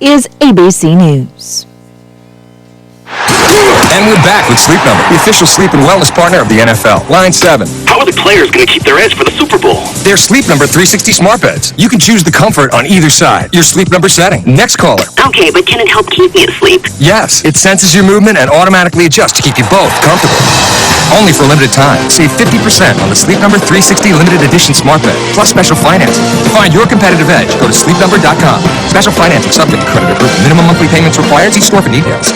is ABC News. And we're back with Sleep Number, the official sleep and wellness partner of the NFL. Line 7. How are the players going to keep their edge for the Super Bowl? They're Sleep Number 360 smart beds. You can choose the comfort on either side. Your Sleep Number setting. Next caller. Okay, but can it help keep me asleep? Yes, it senses your movement and automatically adjusts to keep you both comfortable. Only for a limited time. Save 50% on the Sleep Number 360 limited edition smart bed, plus special financing. To find your competitive edge, go to sleepnumber.com. Special financing subject to credit approval. Minimum monthly payments required. See store for details.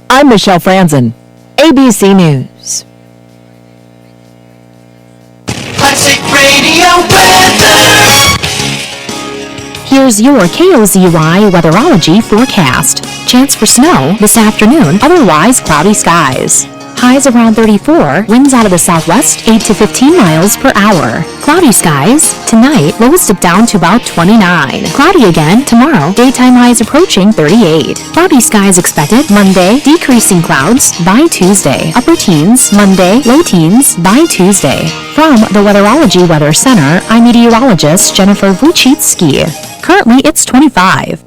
I'm Michelle Franzen, ABC News. Classic Radio weather. Here's your KOZY weatherology forecast. Chance for snow this afternoon, otherwise cloudy skies. Highs around 34, winds out of the southwest 8 to 15 miles per hour. Cloudy skies tonight, lows dip down to about 29. Cloudy again tomorrow, daytime highs approaching 38. Cloudy skies expected Monday, decreasing clouds by Tuesday. Upper teens Monday, low teens by Tuesday. From the Weatherology Weather Center, I'm meteorologist Jennifer Vuchitsky. Currently it's 25.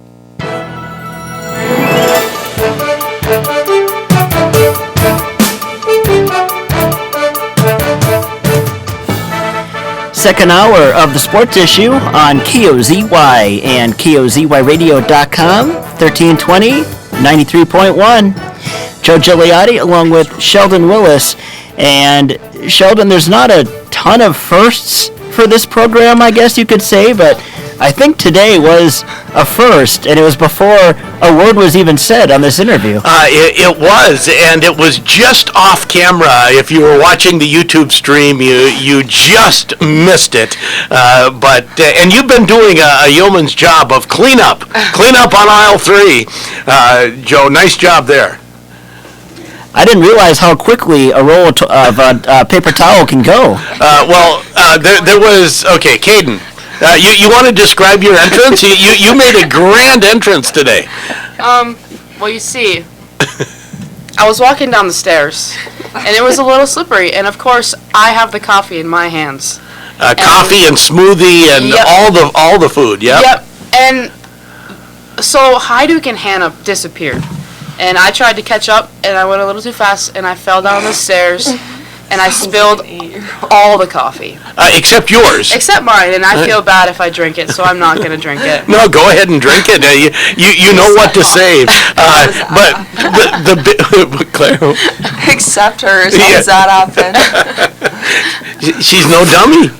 Second hour of the Sports Issue on KOZY and KOZYradio.com, 1320, 93.1. Joe Gigliotti along with Sheldon Willis. And Sheldon, there's not a ton of firsts for this program, I guess you could say, but I think today was a first, and it was before a word was even said on this interview. It was, and it was just off camera. If you were watching the YouTube stream, you just missed it. And you've been doing a yeoman's job of cleanup on aisle 3. Joe, nice job there. I didn't realize how quickly a roll of paper towel can go. There was, okay, Caden. You want to describe your entrance? You made a grand entrance today. Well, you see, I was walking down the stairs, and it was a little slippery, and of course, I have the coffee in my hands. Coffee and smoothie and yep. all the food, yep. Yep, and so Hajduk and Hannah disappeared, and I tried to catch up, and I went a little too fast, and I fell down the stairs. And I spilled all the coffee. Except yours. Except mine, and I feel bad if I drink it, so I'm not going to drink it. No, go ahead and drink it. You know what to save. But Claire. Except hers. How does that happen? She's no dummy.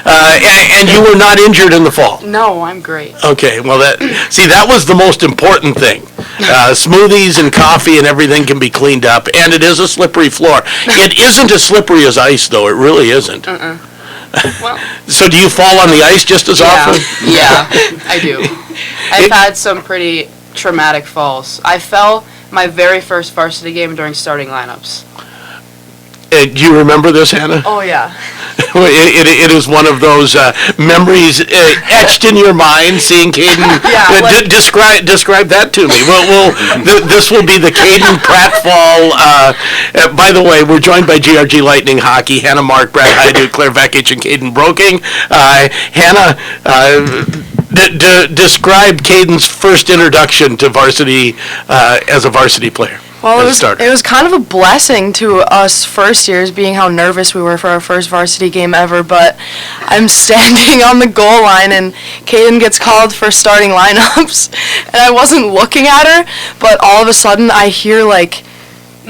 And you were not injured in the fall. No, I'm great. Okay, well that was the most important thing. Smoothies and coffee and everything can be cleaned up, and it is a slippery floor. It isn't as slippery as ice, though. It really isn't. Well, so do you fall on the ice just as often? Yeah, I do. I've had some pretty traumatic falls. I fell my very first varsity game during starting lineups. Do you remember this, Hannah? Oh, yeah. It is one of those memories etched in your mind, seeing Caden. Describe that to me. This will be the Caden pratfall. By the way, we're joined by GRG Lightning Hockey, Hannah Mark, Brad Hajduk, Claire Vekic, and Caden Broking. Hannah, describe Caden's first introduction to varsity as a varsity player. Well, it was kind of a blessing to us first years, being how nervous we were for our first varsity game ever, but I'm standing on the goal line and Caden gets called for starting lineups, and I wasn't looking at her, but all of a sudden I hear like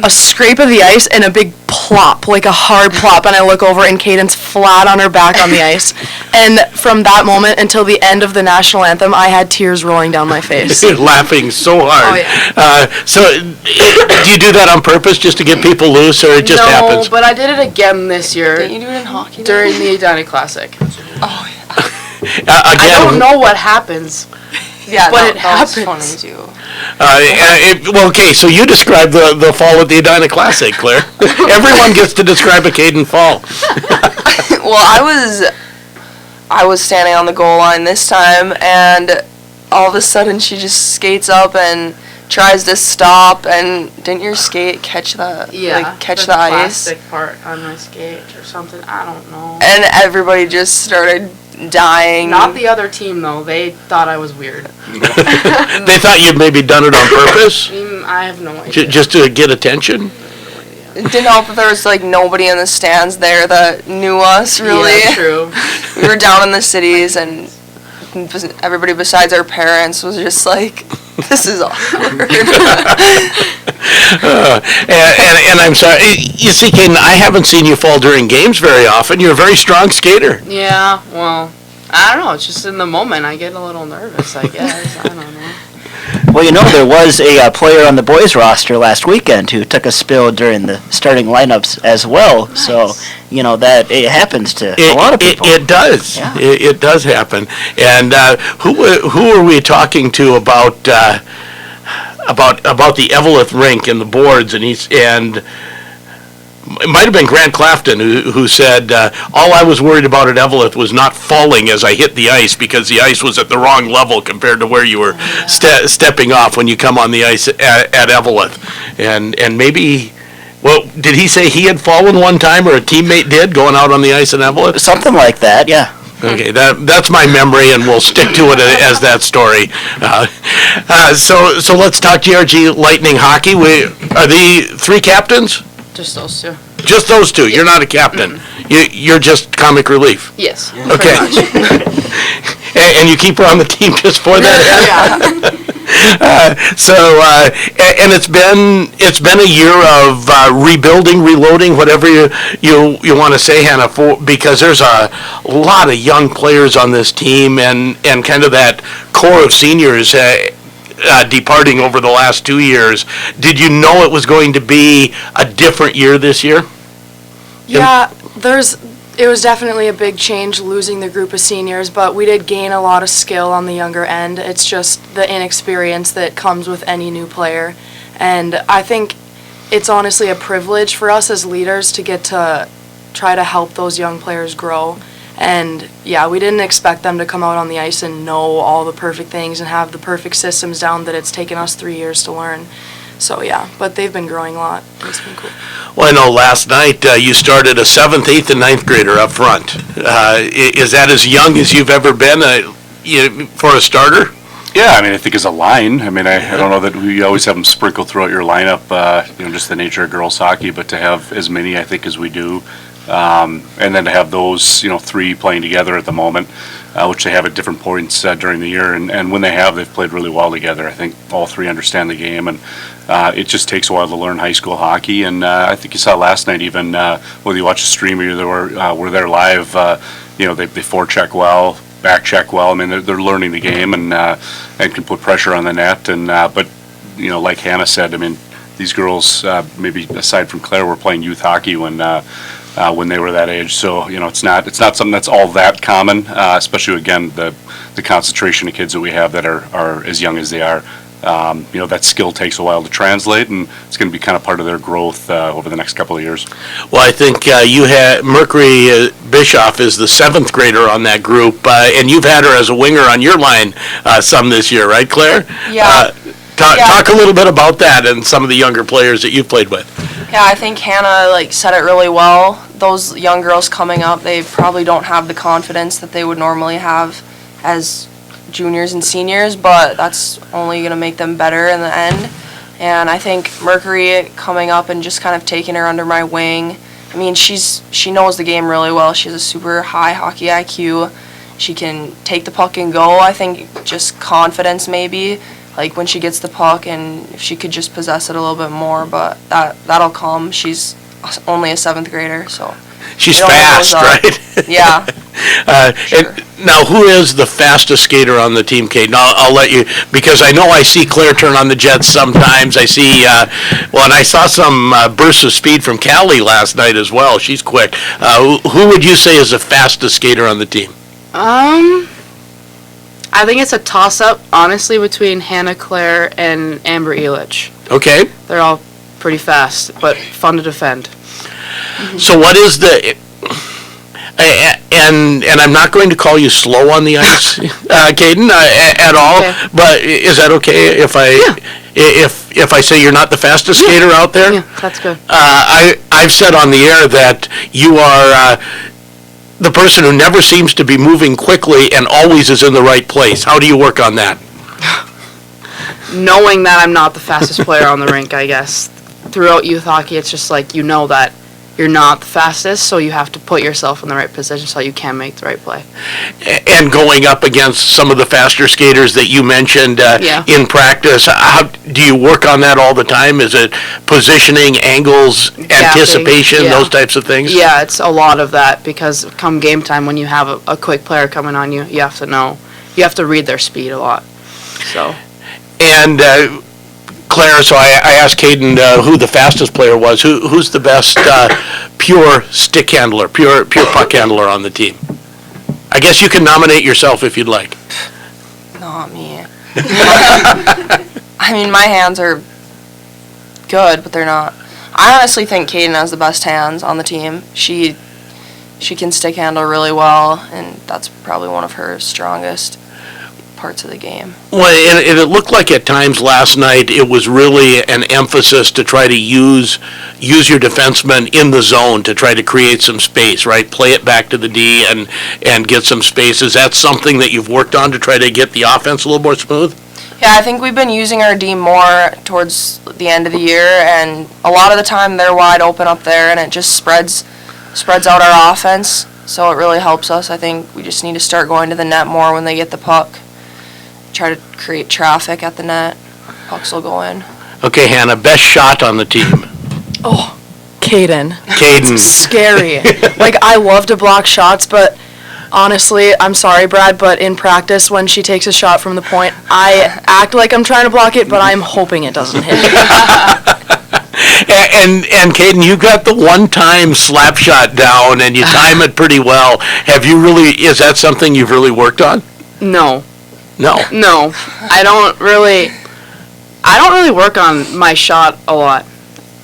a scrape of the ice and a big plop, like a hard plop, and I look over and Caden's flat on her back on the ice. And from that moment until the end of the national anthem, I had tears rolling down my face. Laughing so hard. Oh, yeah. So do you do that on purpose just to get people loose, or it just happens? No, but I did it again this year. Didn't you do it in hockey? During the Edina Classic. Oh, yeah. I don't know what happens. Yeah, but it happens. Funny too. Okay, so you described the fall at the Edina Classic, Claire. Everyone gets to describe a Caden fall. Well, I was standing on the goal line this time, and all of a sudden she just skates up and tries to stop, and didn't your skate catch the catch the ice? Plastic part on my skate or something. I don't know. And everybody just started dying. Not the other team though. They thought I was weird. They thought you'd maybe done it on purpose? I have no idea. Just to get attention? It didn't help that there was like nobody in the stands there that knew us really. Yeah, true. We were down in the cities, and everybody besides our parents was just like, this is awkward. And I'm sorry, you see, Caden, I haven't seen you fall during games very often. You're a very strong skater. Yeah, well, I don't know. It's just in the moment I get a little nervous, I guess. I don't know. Well, there was a player on the boys roster last weekend who took a spill during the starting lineups as well. Nice. So, that it happens to a lot of people. It does. Yeah. It does happen. And who are we talking to about the Eveleth rink and the boards? And it might have been Grant Clafton who said, all I was worried about at Eveleth was not falling as I hit the ice, because the ice was at the wrong level compared to where you were stepping off when you come on the ice at Eveleth. And maybe, well, did he say he had fallen one time, or a teammate did, going out on the ice at Eveleth? Something like that, yeah. Okay, that's my memory, and we'll stick to it as that story. So let's talk GRG Lightning hockey. Are the three captains? Just those two. Just those two. You're not a captain. You're just comic relief. Yes. Okay. And you keep her on the team just for that. Yeah. And it's been a year of rebuilding, reloading, whatever you want to say, Hannah, because there's a lot of young players on this team, and kind of that core of seniors. Departing over the last 2 years. Did you know it was going to be a different year this year? Yeah, it was definitely a big change losing the group of seniors, but we did gain a lot of skill on the younger end. It's just the inexperience that comes with any new player. And I think it's honestly a privilege for us as leaders to get to try to help those young players grow. And yeah, we didn't expect them to come out on the ice and know all the perfect things and have the perfect systems down that it's taken us 3 years to learn. So yeah, but they've been growing a lot. It's been cool. Well, I know last night you started a 7th, 8th, and 9th grader up front. Is that as young as you've ever been for a starter? Yeah, I think as a line, I don't know that we always have them sprinkled throughout your lineup, just the nature of girls hockey, but to have as many, I think, as we do, and then to have those, three playing together at the moment, which they have at different points during the year, and when they've played really well together. I think all three understand the game, and it just takes a while to learn high school hockey. And I think you saw last night, even whether you watch the stream or you were there live, they forecheck well, back check well. They're learning the game and can put pressure on the net. And but like Hannah said, these girls, maybe aside from Claire, were playing youth hockey when they were that age. So it's not something that's all that common, especially again the concentration of kids that we have that are as young as they are. That skill takes a while to translate, and it's going to be kind of part of their growth over the next couple of years. Well, I think you had Mercury Bischoff is the 7th grader on that group, and you've had her as a winger on your line some this year, right, Claire? Yeah. Talk a little bit about that and some of the younger players that you've played with. Yeah, I think Hannah said it really well. Those young girls coming up, they probably don't have the confidence that they would normally have as juniors and seniors, but that's only going to make them better in the end. And I think Mercury coming up and just kind of taking her under my wing, she knows the game really well. She has a super high hockey IQ. She can take the puck and go. I think just confidence maybe, when she gets the puck, and if she could just possess it a little bit more, but that'll come. She's only a 7th grader, so. She's fast, right? Yeah. Sure. And now, who is the fastest skater on the team, Kate? I'll let you, because I know I see Claire turn on the jets sometimes. I see, and I saw some bursts of speed from Callie last night as well. She's quick. Who would you say is the fastest skater on the team? I think it's a toss-up, honestly, between Hannah Claire and Amber Elich. Okay. They're all pretty fast, but fun to defend. So what is the... And I'm not going to call you slow on the ice, Caden, at all. Okay. But is that okay if I say you're not the fastest skater out there? Yeah, that's good. I've said on the air that you are the person who never seems to be moving quickly and always is in the right place. How do you work on that? Knowing that I'm not the fastest player on the rink, I guess. Throughout youth hockey, it's just like you know that you're not the fastest, so you have to put yourself in the right position so you can make the right play. And going up against some of the faster skaters that you mentioned in practice, how do you work on that all the time? Is it positioning, angles, anticipation, those types of things? Yeah, it's a lot of that because come game time when you have a quick player coming on you, you have to know, you have to read their speed a lot. So. And Claire, so I asked Caden who the fastest player was. Who's the best pure stick handler, pure puck handler on the team? I guess you can nominate yourself if you'd like. Not me. I mean, my hands are good, but they're not. I honestly think Caden has the best hands on the team. She can stick handle really well, and that's probably one of her strongest parts of the game. Well, and it looked like at times last night it was really an emphasis to try to use your defensemen in the zone to try to create some space, right? Play it back to the D and get some space. Is that something that you've worked on to try to get the offense a little more smooth? Yeah, I think we've been using our D more towards the end of the year, and a lot of the time they're wide open up there, and it just spreads out our offense, so it really helps us. I think we just need to start going to the net more when they get the puck. Try to create traffic at the net. Pucks will go in. Okay, Hannah, best shot on the team. Oh, Caden. Caden. It's scary. Like, I love to block shots, but honestly, I'm sorry, Brad, but in practice, when she takes a shot from the point, I act like I'm trying to block it, but I'm hoping it doesn't hit. And Caden, you got the one-time slap shot down, and you time it pretty well. Is that something you've really worked on? No. No. No. I don't really work on my shot a lot.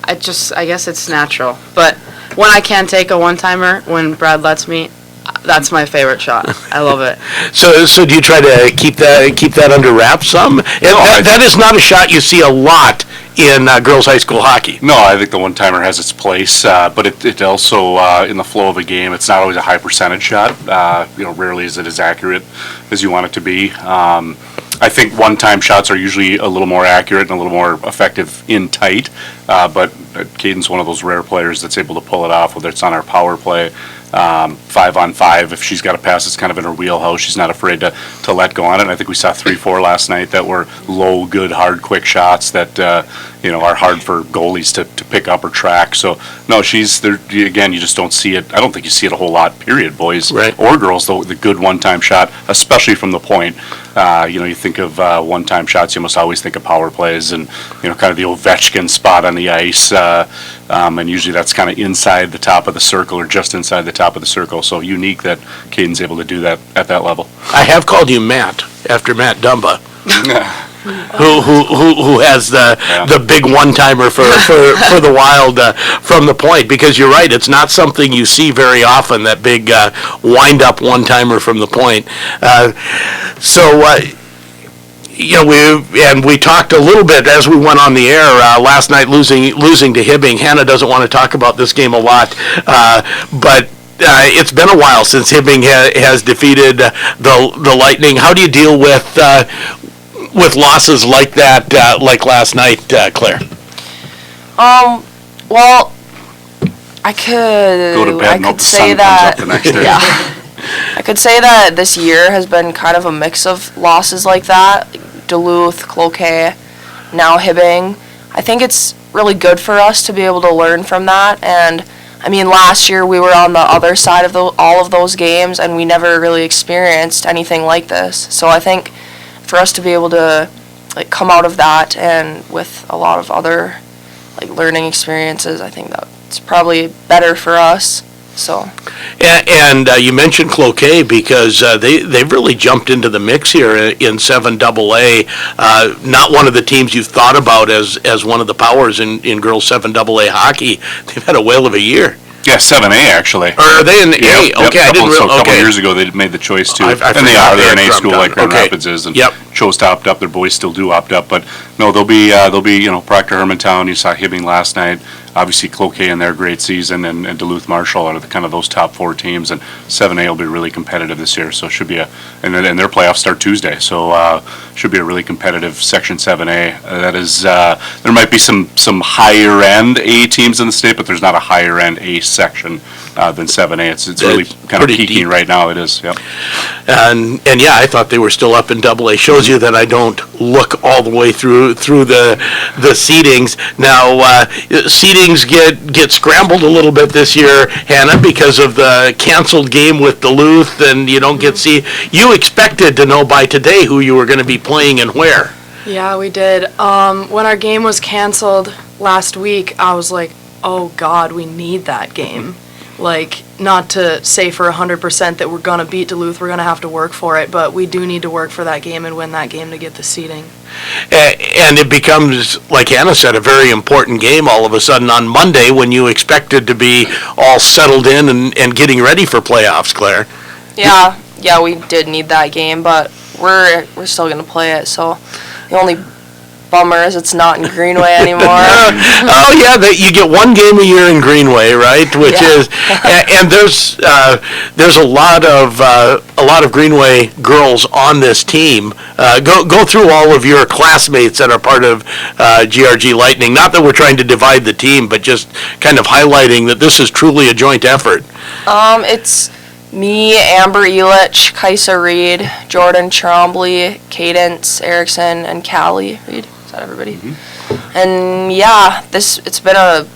I guess it's natural. But when I can take a one-timer, when Brad lets me, that's my favorite shot. I love it. So do you try to keep that under wraps some? That is not a shot you see a lot in girls' high school hockey. No, I think the one-timer has its place, but it also, in the flow of a game, it's not always a high percentage shot. Rarely is it as accurate as you want it to be. I think one-time shots are usually a little more accurate and a little more effective in tight, but Caden's one of those rare players that's able to pull it off, whether it's on our power play, 5-on-5. If she's got a pass that's kind of in her wheelhouse, she's not afraid to let go on it. And I think we saw 3-4 last night that were low, good, hard, quick shots that are hard for goalies to pick up or track. So no, she's there again. You just don't see it. I don't think you see it a whole lot. Period, boys or girls. Though the good one-time shot, especially from the point. You think of one-time shots. You must always think of power plays and kind of the Ovechkin spot on the ice. And usually that's kind of inside the top of the circle or just inside the top of the circle. So unique that Caden's able to do that at that level. I have called you Matt after Matt Dumba, who has the big one-timer for the Wild from the point, because you're right, it's not something you see very often, that big wind-up one-timer from the point. We talked a little bit as we went on the air last night, losing to Hibbing. Hannah doesn't want to talk about this game a lot, but it's been a while since Hibbing has defeated the Lightning. How do you deal with losses like that, like last night, Claire? Well, I could go to bed and hope the sun comes up the next day. Yeah. I could say that this year has been kind of a mix of losses like that. Duluth, Cloquet, now Hibbing. I think it's really good for us to be able to learn from that. And I mean, last year we were on the other side of all of those games, and we never really experienced anything like this. So I think for us to be able to come out of that and with a lot of other learning experiences, I think that's probably better for us. So. And you mentioned Cloquet because they've really jumped into the mix here in 7AA. Not one of the teams you've thought about as one of the powers in girls 7AA hockey. They've had a whale of a year. Yeah, 7A actually. Or are they in A? Yep, Okay, I didn't So a couple okay. years ago, they made the choice to, I and they forgot are. They're an they A had school jumped like on. Grand Okay. Rapids is, and Yep. chose to opt up. Their boys still do opt up, but no, they'll be Proctor Hermantown. You saw Hibbing last night. Obviously, Cloquet in their great season, and Duluth Marshall are the kind of those top 4 teams, and 7A will be really competitive this year. So it should be and their playoffs start Tuesday, so should be a really competitive Section 7A. That is, there might be some higher end A teams in the state, but there's not a higher end A section than 7A. It's really kind of pretty peaking deep. right now. It is, yep. And yeah, I thought they were still up in AA. Shows you that I don't look all the way through the seedings. Now seedings get scrambled a little bit this year, Hannah, because of the canceled game with Duluth, and you don't get you expected to know by today who you were going to be playing and where. Yeah, we did. When our game was canceled last week, I was like, oh God, we need that game. Like, not to say for 100% that we're going to beat Duluth, we're going to have to work for it, but we do need to work for that game and win that game to get the seeding. And it becomes, like Hannah said, a very important game all of a sudden on Monday when you expected to be all settled in and getting ready for playoffs, Claire. Yeah, we did need that game, but we're still gonna play it. So the only bummer is it's not in Greenway anymore. Oh yeah, you get one game a year in Greenway, right? Which is, and there's a lot of Greenway girls on this team. Go through all of your classmates that are part of GRG Lightning. Not that we're trying to divide the team, but just kind of highlighting that this is truly a joint effort. It's me, Amber Elich, Kaisa Reed, Jordan Trombley, Cadence Erickson, and Callie Reed. Is that everybody? Mm-hmm. And yeah, it's been a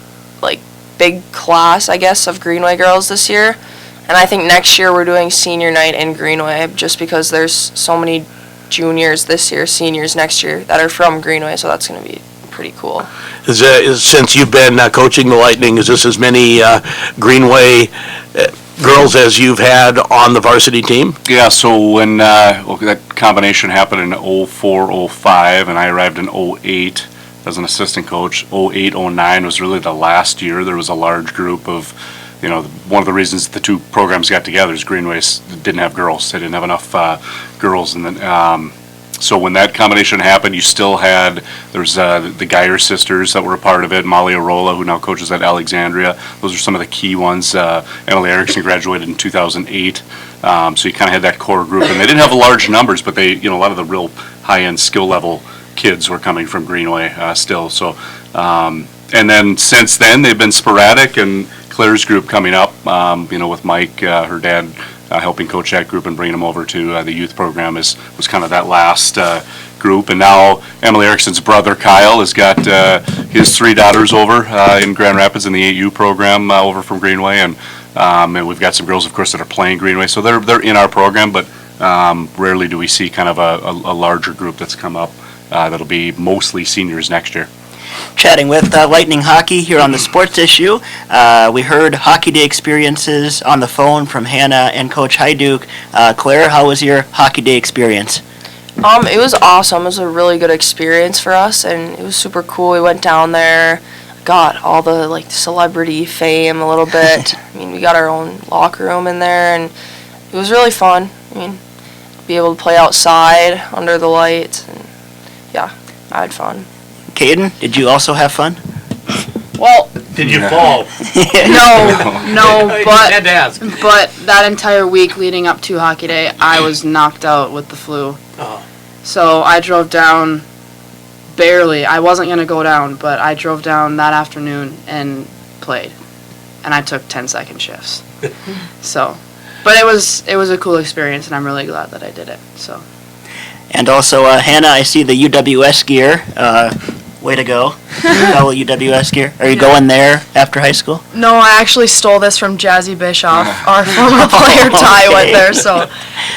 big class, I guess, of Greenway girls this year. And I think next year we're doing senior night in Greenway just because there's so many juniors this year, seniors next year that are from Greenway, so that's going to be pretty cool. Since you've been coaching the Lightning, is this as many Greenway girls as you've had on the varsity team? Yeah, so when that combination happened in 04-05, and I arrived in 08 as an assistant coach, 08-09 was really the last year there was a large group of, one of the reasons the two programs got together is Greenway didn't have girls. They didn't have enough girls. And then, so when that combination happened, you still had, there's the Geyer sisters that were a part of it, Molly Arola, who now coaches at Alexandria. Those are some of the key ones. Emily Erickson graduated in 2008. So you kind of had that core group. And they didn't have large numbers, but they, a lot of the real high-end skill level kids were coming from Greenway still. So, and then since then, they've been sporadic, and Claire's group coming up, with Mike, her dad, helping coach that group and bringing them over to the youth program was kind of that last group. And now Emily Erickson's brother Kyle has got his 3 daughters over in Grand Rapids in the 8U program over from Greenway, and we've got some girls, of course, that are playing Greenway, so they're in our program, but rarely do we see kind of a larger group that's come up that'll be mostly seniors next year. Chatting with Lightning Hockey here on the Sports Issue. We heard Hockey Day experiences on the phone from Hannah and Coach Hyduke. Claire, how was your Hockey Day experience? It was awesome. It was a really good experience for us, and it was super cool. We went down there, got all the celebrity fame a little bit. I mean, we got our own locker room in there, and it was really fun. I mean, be able to play outside under the lights, and yeah, I had fun. Caden, did you also have fun? Well, did you fall? No, but had to ask. But that entire week leading up to Hockey Day, I was knocked out with the flu. Oh. So I drove down barely. I wasn't going to go down, but I drove down that afternoon and played. And I took 10-second shifts. So, but it was a cool experience, and I'm really glad that I did it. So. And also, Hannah, I see the UWS gear. Way to go. Fellow UWS gear. Are you going there after high school? No, I actually stole this from Jazzy Bischoff. Our former player Ty went there, so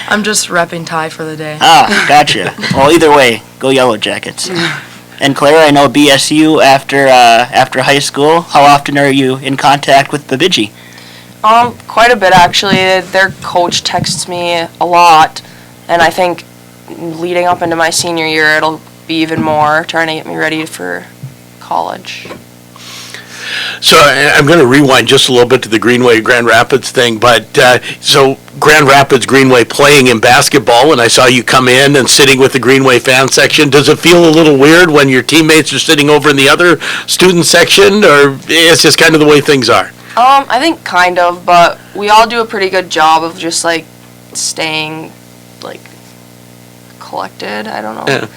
I'm just repping Ty for the day. Ah, gotcha. Well, either way, go Yellow Jackets. And Claire, I know BSU after high school. How often are you in contact with Bemidji? Quite a bit actually. Their coach texts me a lot, and I think leading up into my senior year, it'll be even more, trying to get me ready for college. So I'm going to rewind just a little bit to the Greenway Grand Rapids thing, but so Grand Rapids Greenway playing in basketball, and I saw you come in and sitting with the Greenway fan section. Does it feel a little weird when your teammates are sitting over in the other student section, or it's just kind of the way things are? I think kind of, but we all do a pretty good job of just like staying like collected. I don't know. Yeah.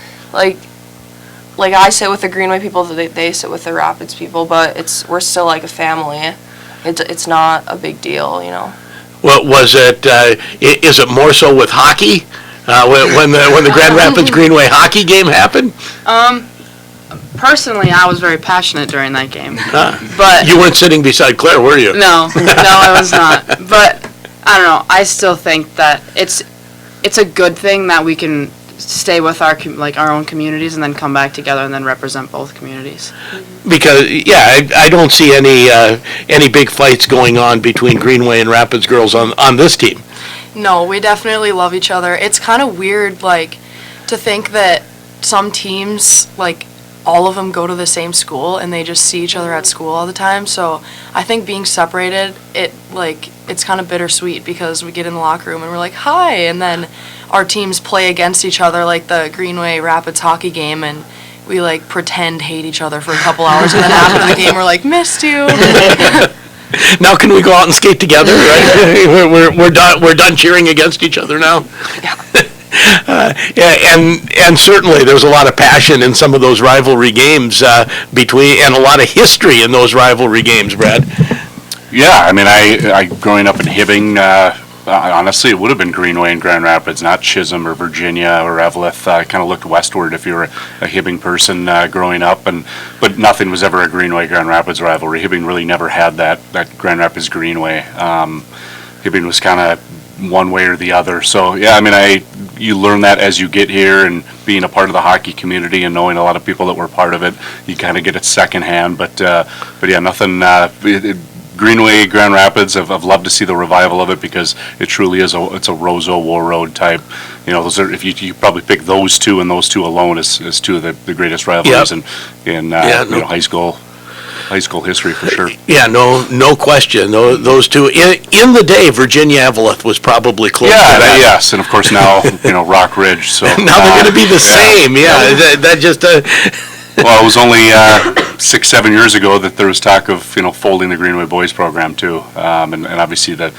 Like I sit with the Greenway people, they sit with the Rapids people, but we're still like a family. It's not a big deal, you know. Well, was it? Is it more so with hockey? When the Grand Rapids Greenway hockey game happened? Personally, I was very passionate during that game. But you weren't sitting beside Claire, were you? No, I was not. But I don't know. I still think that it's a good thing that we can stay with our own communities and then come back together and then represent both communities. Because I don't see any big fights going on between Greenway and Rapids girls on this team. No, we definitely love each other. It's kind of weird, like, to think that some teams, like, all of them go to the same school and they just see each other at school all the time. So I think being separated, it's kind of bittersweet because we get in the locker room and we're like, hi, and then our teams play against each other, like the Greenway Rapids hockey game, and we like pretend hate each other for a couple hours, and then after the game we're like, missed you. Now can we go out and skate together? Right? we're done cheering against each other now. And certainly there's a lot of passion in some of those rivalry games and a lot of history in those rivalry games, Brad. Yeah, I mean, I growing up in Hibbing, honestly, it would have been Greenway and Grand Rapids, not Chisholm or Virginia or Eveleth. Kind of looked westward if you were a Hibbing person growing up, but nothing was ever a Greenway-Grand Rapids rivalry. Hibbing really never had that Grand Rapids Greenway. Hibbing was kind of one way or the other. So yeah, I mean, you learn that as you get here and being a part of the hockey community and knowing a lot of people that were part of it, you kind of get it secondhand. But yeah, nothing. Greenway, Grand Rapids, I've loved to see the revival of it because it truly is it's a Roseau War Road type. You know, those are, if you probably pick those two and those two alone as two of the greatest rivalries in high school history for sure. Yeah, no question. Those two in the day, Virginia Eveleth was probably close. Yeah, to that. Yes, and of course now Rock Ridge. So now they're going to be the same. Yeah, that just. Well, it was only 6-7 years ago that there was talk of folding the Greenway Boys program too, and obviously the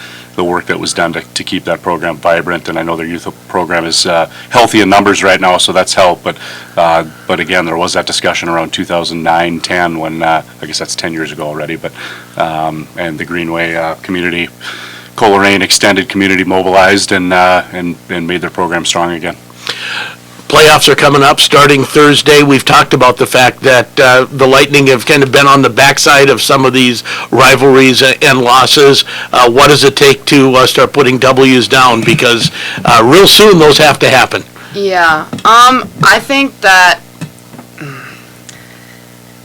work that was done to keep that program vibrant. And I know their youth program is healthy in numbers right now, so that's helped. But again, there was that discussion around 2009-10 when I guess that's 10 years ago already. But and the Greenway community, Coleraine extended community mobilized and made their program strong again. Playoffs are coming up starting Thursday. We've talked about the fact that the Lightning have kind of been on the backside of some of these rivalries and losses. What does it take to start putting W's down? Because real soon those have to happen. Yeah. I think that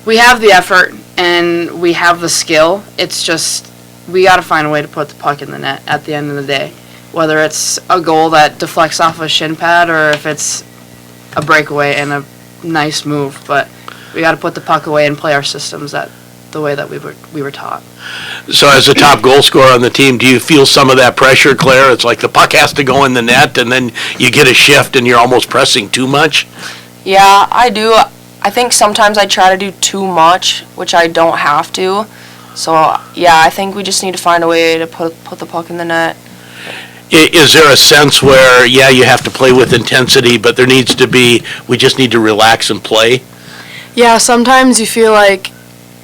we have the effort and we have the skill. It's just we got to find a way to put the puck in the net at the end of the day. Whether it's a goal that deflects off a shin pad or if it's a breakaway and a nice move, but we got to put the puck away and play our systems the way that we were taught. So as a top goal scorer on the team, do you feel some of that pressure, Claire? It's like the puck has to go in the net and then you get a shift and you're almost pressing too much? Yeah, I do. I think sometimes I try to do too much, which I don't have to. So yeah, I think we just need to find a way to put the puck in the net. Is there a sense where, you have to play with intensity, but there needs to be, we just need to relax and play? Yeah, sometimes you feel like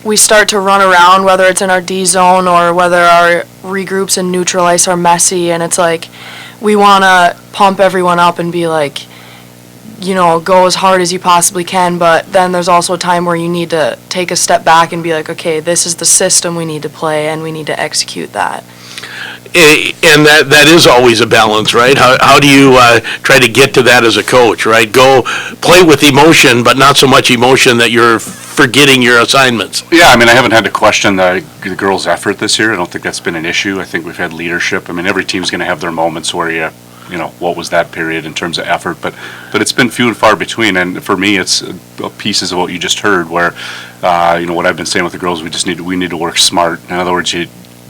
we start to run around, whether it's in our D zone or whether our regroups and neutral ice are messy, and it's like we want to pump everyone up and be like, go as hard as you possibly can, but then there's also a time where you need to take a step back and be like, okay, this is the system we need to play and we need to execute that. And that is always a balance, right? How do you try to get to that as a coach, right? Go play with emotion, but not so much emotion that you're forgetting your assignments. Yeah, I mean, I haven't had to question the girls' effort this year. I don't think that's been an issue. I think we've had leadership. I mean, every team's going to have their moments where you know, what was that period in terms of effort, but it's been few and far between. And for me, it's pieces of what you just heard, where you know, what I've been saying with the girls, we need to work smart. In other words,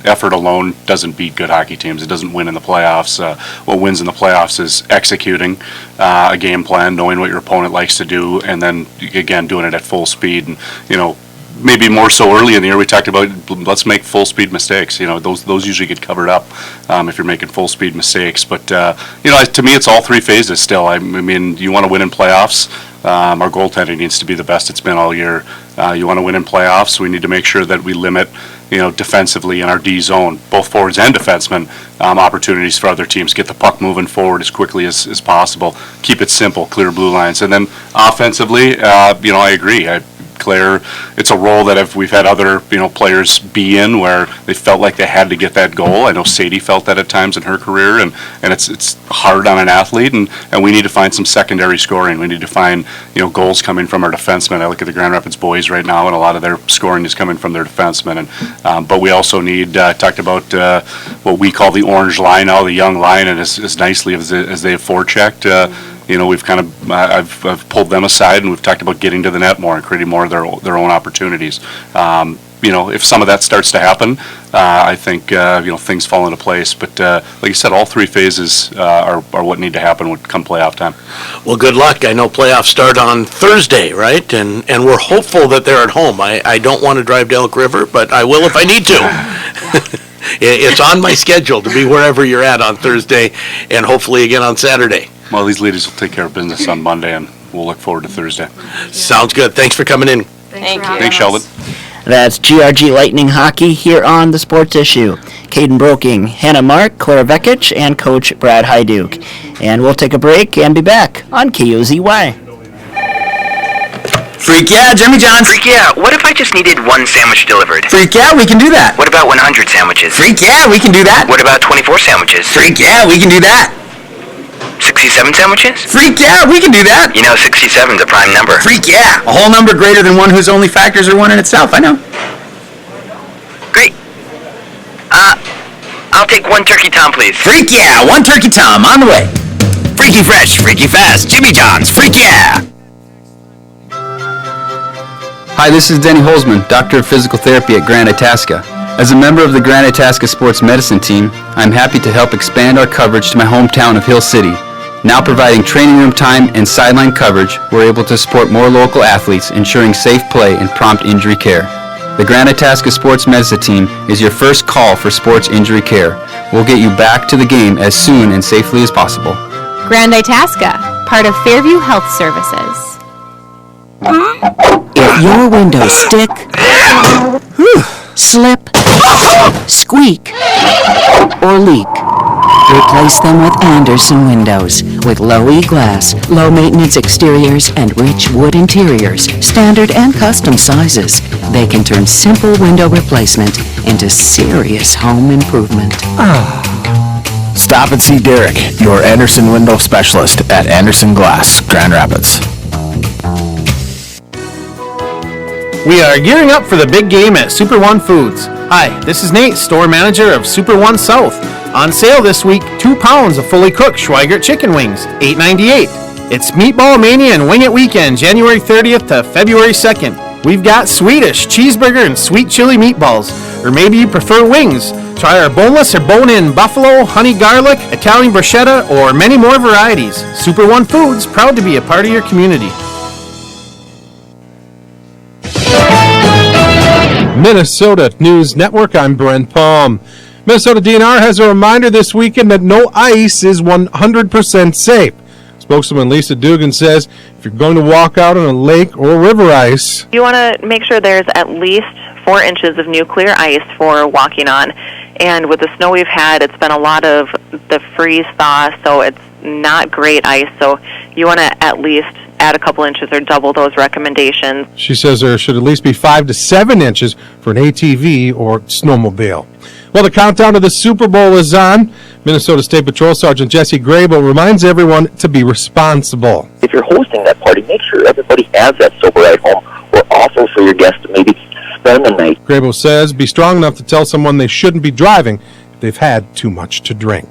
effort alone doesn't beat good hockey teams. It doesn't win in the playoffs. What wins in the playoffs is executing a game plan, knowing what your opponent likes to do, and then again doing it at full speed. And you know, maybe more so early in the year, we talked about let's make full speed mistakes. You know, those usually get covered up if you're making full speed mistakes. But you know, to me, it's all three phases still. I mean, you want to win in playoffs. Our goaltending needs to be the best it's been all year. You want to win in playoffs, we need to make sure that we limit, you know, defensively in our D zone, both forwards and defensemen, opportunities for other teams. Get the puck moving forward as quickly as possible. Keep it simple, clear blue lines. And then offensively, you know, I agree. Claire, it's a role that we've had other, you know, players be in where they felt like they had to get that goal. I know Sadie felt that at times in her career, and it's hard on an athlete, and we need to find some secondary scoring. We need to find, you know, goals coming from our defensemen. I look at the Grand Rapids boys right now, and a lot of their scoring is coming from their defensemen. And but we also need talked about what we call the orange line now, the young line, and as nicely as they have forechecked. You know, we've kind of I've pulled them aside, and we've talked about getting to the net more and creating more of their own opportunities. You know, if some of that starts to happen, I think you know, things fall into place. But like you said, all three phases are what need to happen when come playoff time. Well, good luck. I know playoffs start on Thursday, right? And we're hopeful that they're at home. I don't want to drive to Elk River, but I will if I need to. It's on my schedule to be wherever you're at on Thursday, and hopefully again on Saturday. Well, these ladies will take care of business on Monday, and we'll look forward to Thursday. Sounds good. Thanks for coming in. Thank you. Thanks, Sheldon. That's GRG Lightning Hockey here on The Sports Issue. Caden Broking, Hannah Mark, Claire Vekic, and Coach Brad Hyduke. And we'll take a break and be back on KOZY. Freak yeah, Jimmy John's. Freak yeah, what if I just needed one sandwich delivered? Freak yeah, we can do that. What about 100 sandwiches? Freak yeah, we can do that. What about 24 sandwiches? Freak yeah, we can do that. 67 sandwiches? Freak yeah, we can do that. You know, 67's a prime number. Freak yeah, a whole number greater than one whose only factors are one in itself, I know. Great. I'll take one turkey tom, please. Freak yeah, one turkey tom, on the way. Freaky fresh, freaky fast, Jimmy John's, freak yeah. Hi, this is Denny Holzman, Doctor of Physical Therapy at Grand Itasca. As a member of the Grand Itasca Sports Medicine team, I'm happy to help expand our coverage to my hometown of Hill City. Now providing training room time and sideline coverage, we're able to support more local athletes, ensuring safe play and prompt injury care. The Grand Itasca Sports Medicine team is your first call for sports injury care. We'll get you back to the game as soon and safely as possible. Grand Itasca, part of Fairview Health Services. If your windows stick, slip, squeak, or leak, replace them with Anderson windows. With low E-glass, low maintenance exteriors, and rich wood interiors, standard and custom sizes, they can turn simple window replacement into serious home improvement. Stop and see Derek, your Anderson window specialist at Anderson Glass, Grand Rapids. We are gearing up for the big game at Super One Foods. Hi, this is Nate, store manager of Super One South. On sale this week, 2 pounds of fully cooked Schweigert chicken wings, $8.98. It's Meatball Mania and Wing It Weekend, January 30th to February 2nd. We've got Swedish, cheeseburger, and sweet chili meatballs. Or maybe you prefer wings. Try our boneless or bone-in buffalo, honey garlic, Italian bruschetta, or many more varieties. Super One Foods, proud to be a part of your community. Minnesota News Network, I'm Brent Palm. Minnesota DNR has a reminder this weekend that no ice is 100% safe. Spokeswoman Lisa Dugan says if you're going to walk out on a lake or river ice, you want to make sure there's at least 4 inches of new clear ice for walking on. And with the snow we've had, it's been a lot of the freeze-thaw, so it's not great ice. So you want to at least add a couple inches or double those recommendations. she says there should at least be 5 to 7 inches for an ATV or snowmobile. Well, the countdown to the Super Bowl is on. Minnesota State Patrol Sergeant Jesse Grable reminds everyone to be responsible. If you're hosting that party, make sure everybody has that sober ride home or awful for your guests to maybe spend the night. Grabo says be strong enough to tell someone they shouldn't be driving if they've had too much to drink.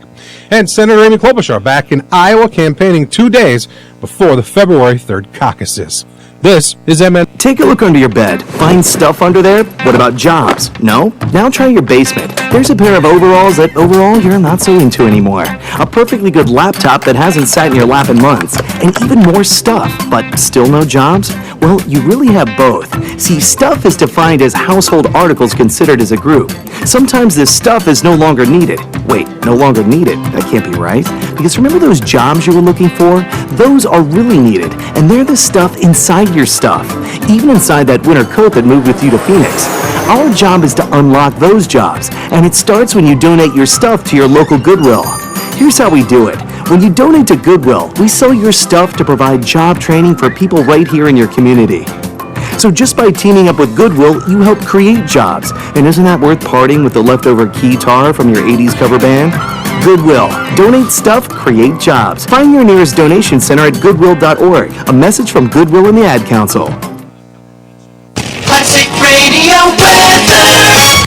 And Senator Amy Klobuchar back in Iowa campaigning 2 days before the February 3rd caucuses. This is MN. Take a look under your bed. Find stuff under there? What about jobs? No? Now try your basement. There's a pair of overalls that overall you're not so into anymore. A perfectly good laptop that hasn't sat in your lap in months. And even more stuff, but still no jobs? Well, you really have both. See, stuff is defined as household articles considered as a group. Sometimes this stuff is no longer needed. Wait, no longer needed? That can't be right. Because remember those jobs you were looking for? Those are really needed, and they're the stuff inside your stuff. Even inside that winter coat that moved with you to Phoenix. Our job is to unlock those jobs, and it starts when you donate your stuff to your local Goodwill. Here's how we do it. When you donate to Goodwill, we sell your stuff to provide job training for people right here in your community. So just by teaming up with Goodwill, you help create jobs. And isn't that worth parting with the leftover keytar from your 80s cover band? Goodwill. Donate stuff, create jobs. Find your nearest donation center at goodwill.org. A message from Goodwill and the Ad Council. Classic Radio weather.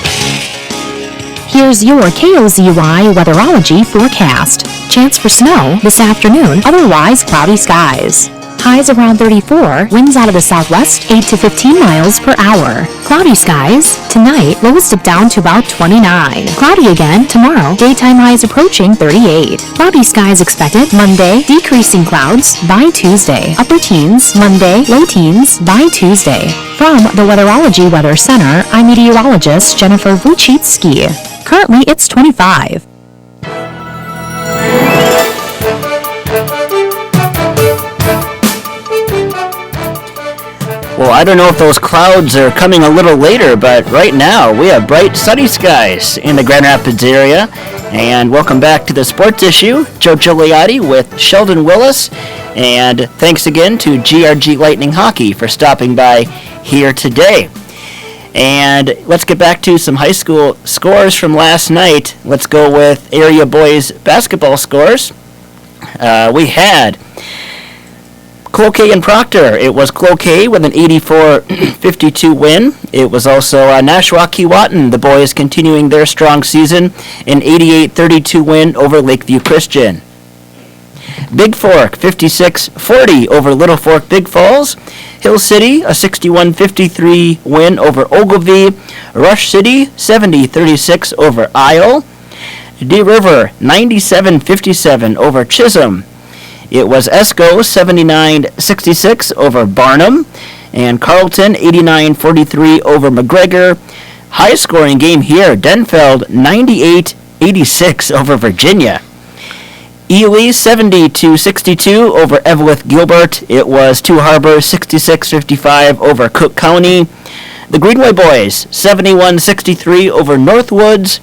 Here's your KOZY weatherology forecast. Chance for snow this afternoon, otherwise cloudy skies. Highs around 34, winds out of the southwest 8 to 15 miles per hour. Cloudy skies. Tonight, lows dip down to about 29. Cloudy again tomorrow, daytime highs approaching 38. Cloudy skies expected Monday, decreasing clouds by Tuesday. Upper teens Monday, low teens by Tuesday. From the Weatherology Weather Center, I'm meteorologist Jennifer Vuchitsky. Currently, it's 25. Well, I don't know if those clouds are coming a little later, but right now we have bright sunny skies in the Grand Rapids area. And welcome back to the Sports Issue. Joe Gigliotti with Sheldon Willis. And thanks again to GRG Lightning Hockey for stopping by here today. And let's get back to some high school scores from last night. Let's go with area boys basketball scores. We had Cloquet and Proctor. It was Cloquet with an 84-52 win. It was also Nashua-Keewatin, the boys continuing their strong season, an 88-32 win over Lakeview Christian. Big Fork, 56-40 over Little Fork Big Falls. Hill City, a 61-53 win over Ogilvie. Rush City, 70-36 over Isle. Dee River, 97-57 over Chisholm. It was Esco 79-66 over Barnum, and Carleton 89-43 over McGregor. High scoring game here, Denfeld 98-86 over Virginia. Ely 70-62 over Eveleth Gilbert. It was Two Harbors 66-55 over Cook County. The Greenway boys 71-63 over Northwoods.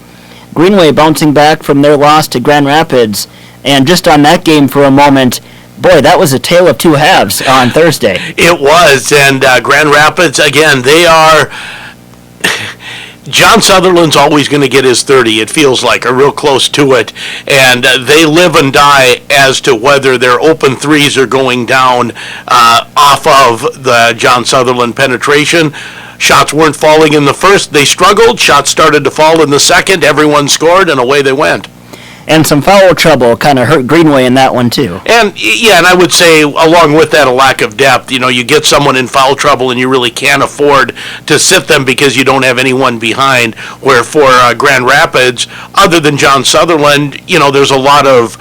Greenway bouncing back from their loss to Grand Rapids. And just on that game for a moment, boy, that was a tale of two halves on Thursday. It was, and Grand Rapids, again, they are... John Sutherland's always going to get his 30, it feels like, or real close to it. And they live and die as to whether their open threes are going down off of the John Sutherland penetration. Shots weren't falling in the first. They struggled. Shots started to fall in the second. Everyone scored, and away they went. And some foul trouble kind of hurt Greenway in that one, too. And, yeah, and I would say, along with that, a lack of depth. You know, you get someone in foul trouble, and you really can't afford to sit them because you don't have anyone behind. Where for Grand Rapids, other than John Sutherland, you know, there's a lot of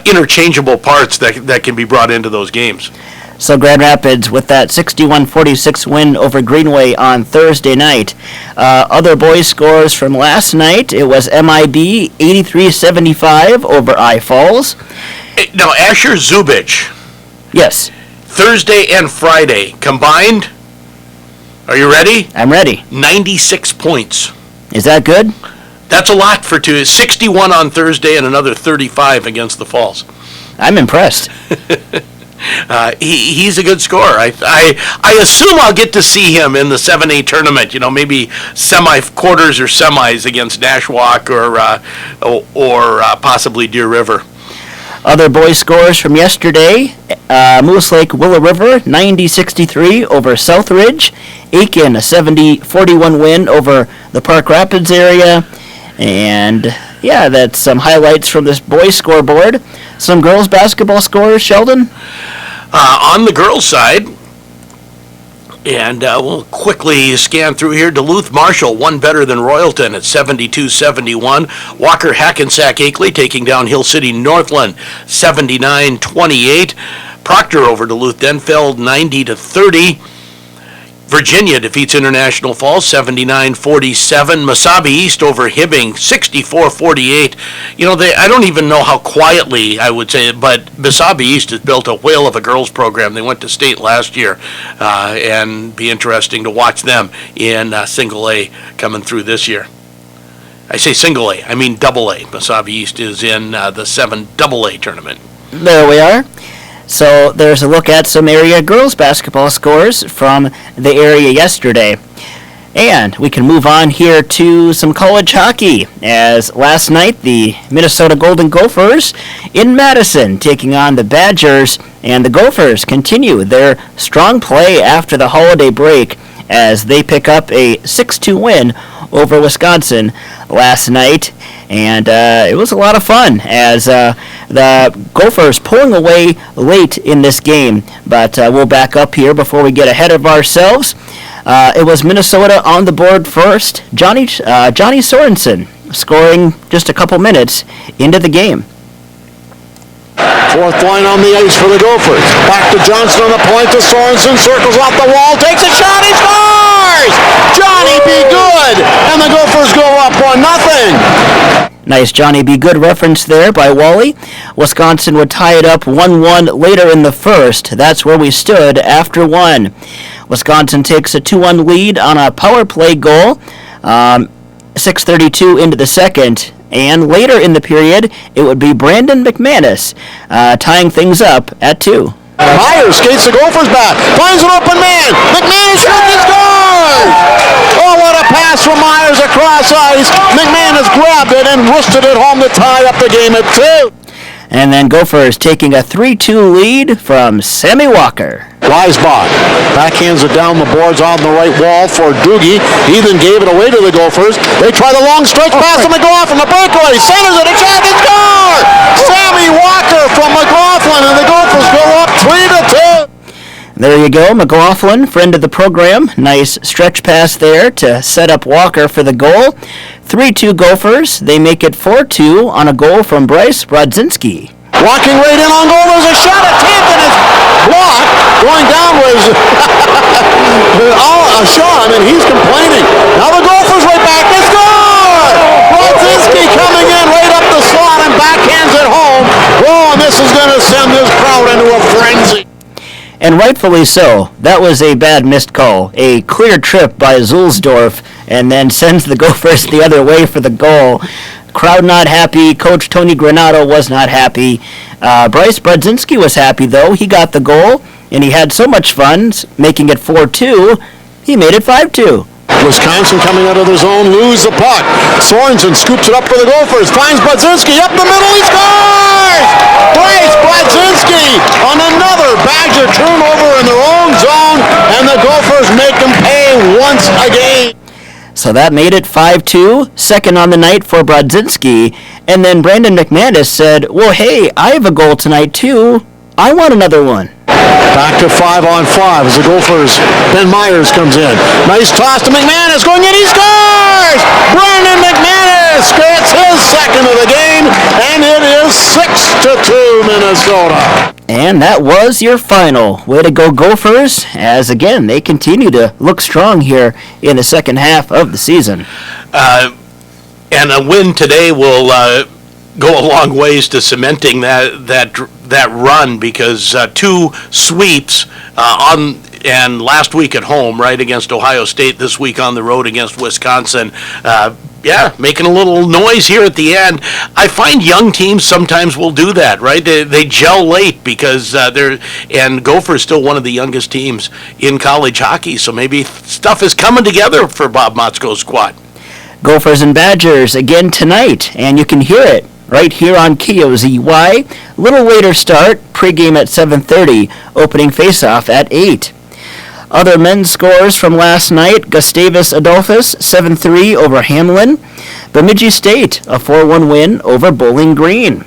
interchangeable parts that can be brought into those games. So Grand Rapids with that 61-46 win over Greenway on Thursday night. Other boys' scores from last night, it was MIB 83-75 over I Falls. Now, Asher Zubich. Yes. Thursday and Friday combined. Are you ready? I'm ready. 96 points. Is that good? That's a lot for two. 61 on Thursday and another 35 against the Falls. I'm impressed. He's a good scorer. I assume I'll get to see him in the 7A tournament. You know, maybe semi-quarters or semis against Nashwauk or possibly Deer River. Other boys scores from yesterday, Moose Lake Willow River 90-63 over Southridge. Aiken a 70-41 win over the Park Rapids area. And yeah, that's some highlights from this boys scoreboard. Some girls basketball scores, Sheldon? On the girls' side, and we'll quickly scan through here. Duluth Marshall won better than Royalton at 72-71. Walker Hackensack Akeley taking down Hill City Northland 79-28. Proctor over Duluth Denfeld 90-30. Virginia defeats International Falls 79-47. Mesabi East over Hibbing 64-48. I don't even know how quietly I would say it, but Mesabi East has built a whale of a girls program. They went to state last year, and be interesting to watch them in single A coming through this year. I say single A, I mean double A. Mesabi East is in the 7 double A tournament. There we are. So there's a look at some area girls basketball scores from the area yesterday. And we can move on here to some college hockey, as last night the Minnesota Golden Gophers in Madison taking on the Badgers, and the Gophers continue their strong play after the holiday break as they pick up a 6-2 win over Wisconsin last night. And it was a lot of fun as the Gophers pulling away late in this game. But we'll back up here before we get ahead of ourselves. It was Minnesota on the board first. Johnny Sorensen scoring just a couple minutes into the game. Fourth line on the ice for the Gophers. Back to Johnson on the point to Sorensen. Circles off the wall. Takes a shot. He scores! Johnny be good! And the Gophers go up 1-0. Nice Johnny Be Good reference there by Wally. Wisconsin would tie it up 1-1 later in the first. That's where we stood after one. Wisconsin takes a 2-1 lead on a power play goal. 6:32 into the second. And later in the period, it would be Brandon McManus tying things up at 2. Myers skates the Gophers back. Finds an open man. McManus shoots and scores! Oh, what a pass from Myers across ice. McManus grabbed it and wristed it home to tie up the game at 2. And then Gophers taking a 3-2 lead from Sammy Walker. Weisbach backhands it down the boards on the right wall for Doogie. He then gave it away to the Gophers. They try the long stretch pass to McLaughlin. The breakaway. Centers it. A shot and score! Sammy Walker from McLaughlin, and the Gophers go up 3-2. There you go, McLaughlin, friend of the program. Nice stretch pass there to set up Walker for the goal. 3-2 Gophers. They make it 4-2 on a goal from Bryce Brodzinski. Walking right in on goal. There's a shot attempt and it's blocked. Going down was Sean, and he's complaining. Now the Gophers right back. They score! Brodzinski coming in right up the slot and backhands it home. Oh, and this is going to send this crowd into a frenzy. And rightfully so. That was a bad missed call. A clear trip by Zulsdorf, and then sends the Gophers the other way for the goal. Crowd not happy. Coach Tony Granato was not happy. Bryce Brodzinski was happy, though. He got the goal, and he had so much fun making it 4-2. He made it 5-2. Wisconsin coming out of their zone, lose the puck. Sorensen scoops it up for the Gophers, finds Brodzinski up the middle, he scores! Bryce Brodzinski on another Badger turnover in their own zone, and the Gophers make them pay once again. So that made it 5-2, second on the night for Brodzinski, and then Brandon McManus said, well, hey, I have a goal tonight too. I want another one. Back to 5-on-5 as the Gophers. Ben Myers comes in. Nice toss to McManus. Going in. He scores! Brandon McManus gets his second of the game. And it is 6-2 Minnesota. And that was your final. Way to go, Gophers, as again, they continue to look strong here in the second half of the season. And a win today will go a long ways to cementing that run, because 2 sweeps and last week at home, right, against Ohio State, this week on the road against Wisconsin. Making a little noise here at the end. I find young teams sometimes will do that, right? They gel late because and Gophers still one of the youngest teams in college hockey, so maybe stuff is coming together for Bob Motzko's squad. Gophers and Badgers again tonight, and you can hear it right here on KOZY. Little later start, pregame at 7:30, opening faceoff at 8. Other men's scores from last night, Gustavus Adolphus 7-3 over Hamlin. Bemidji State, a 4-1 win over Bowling Green.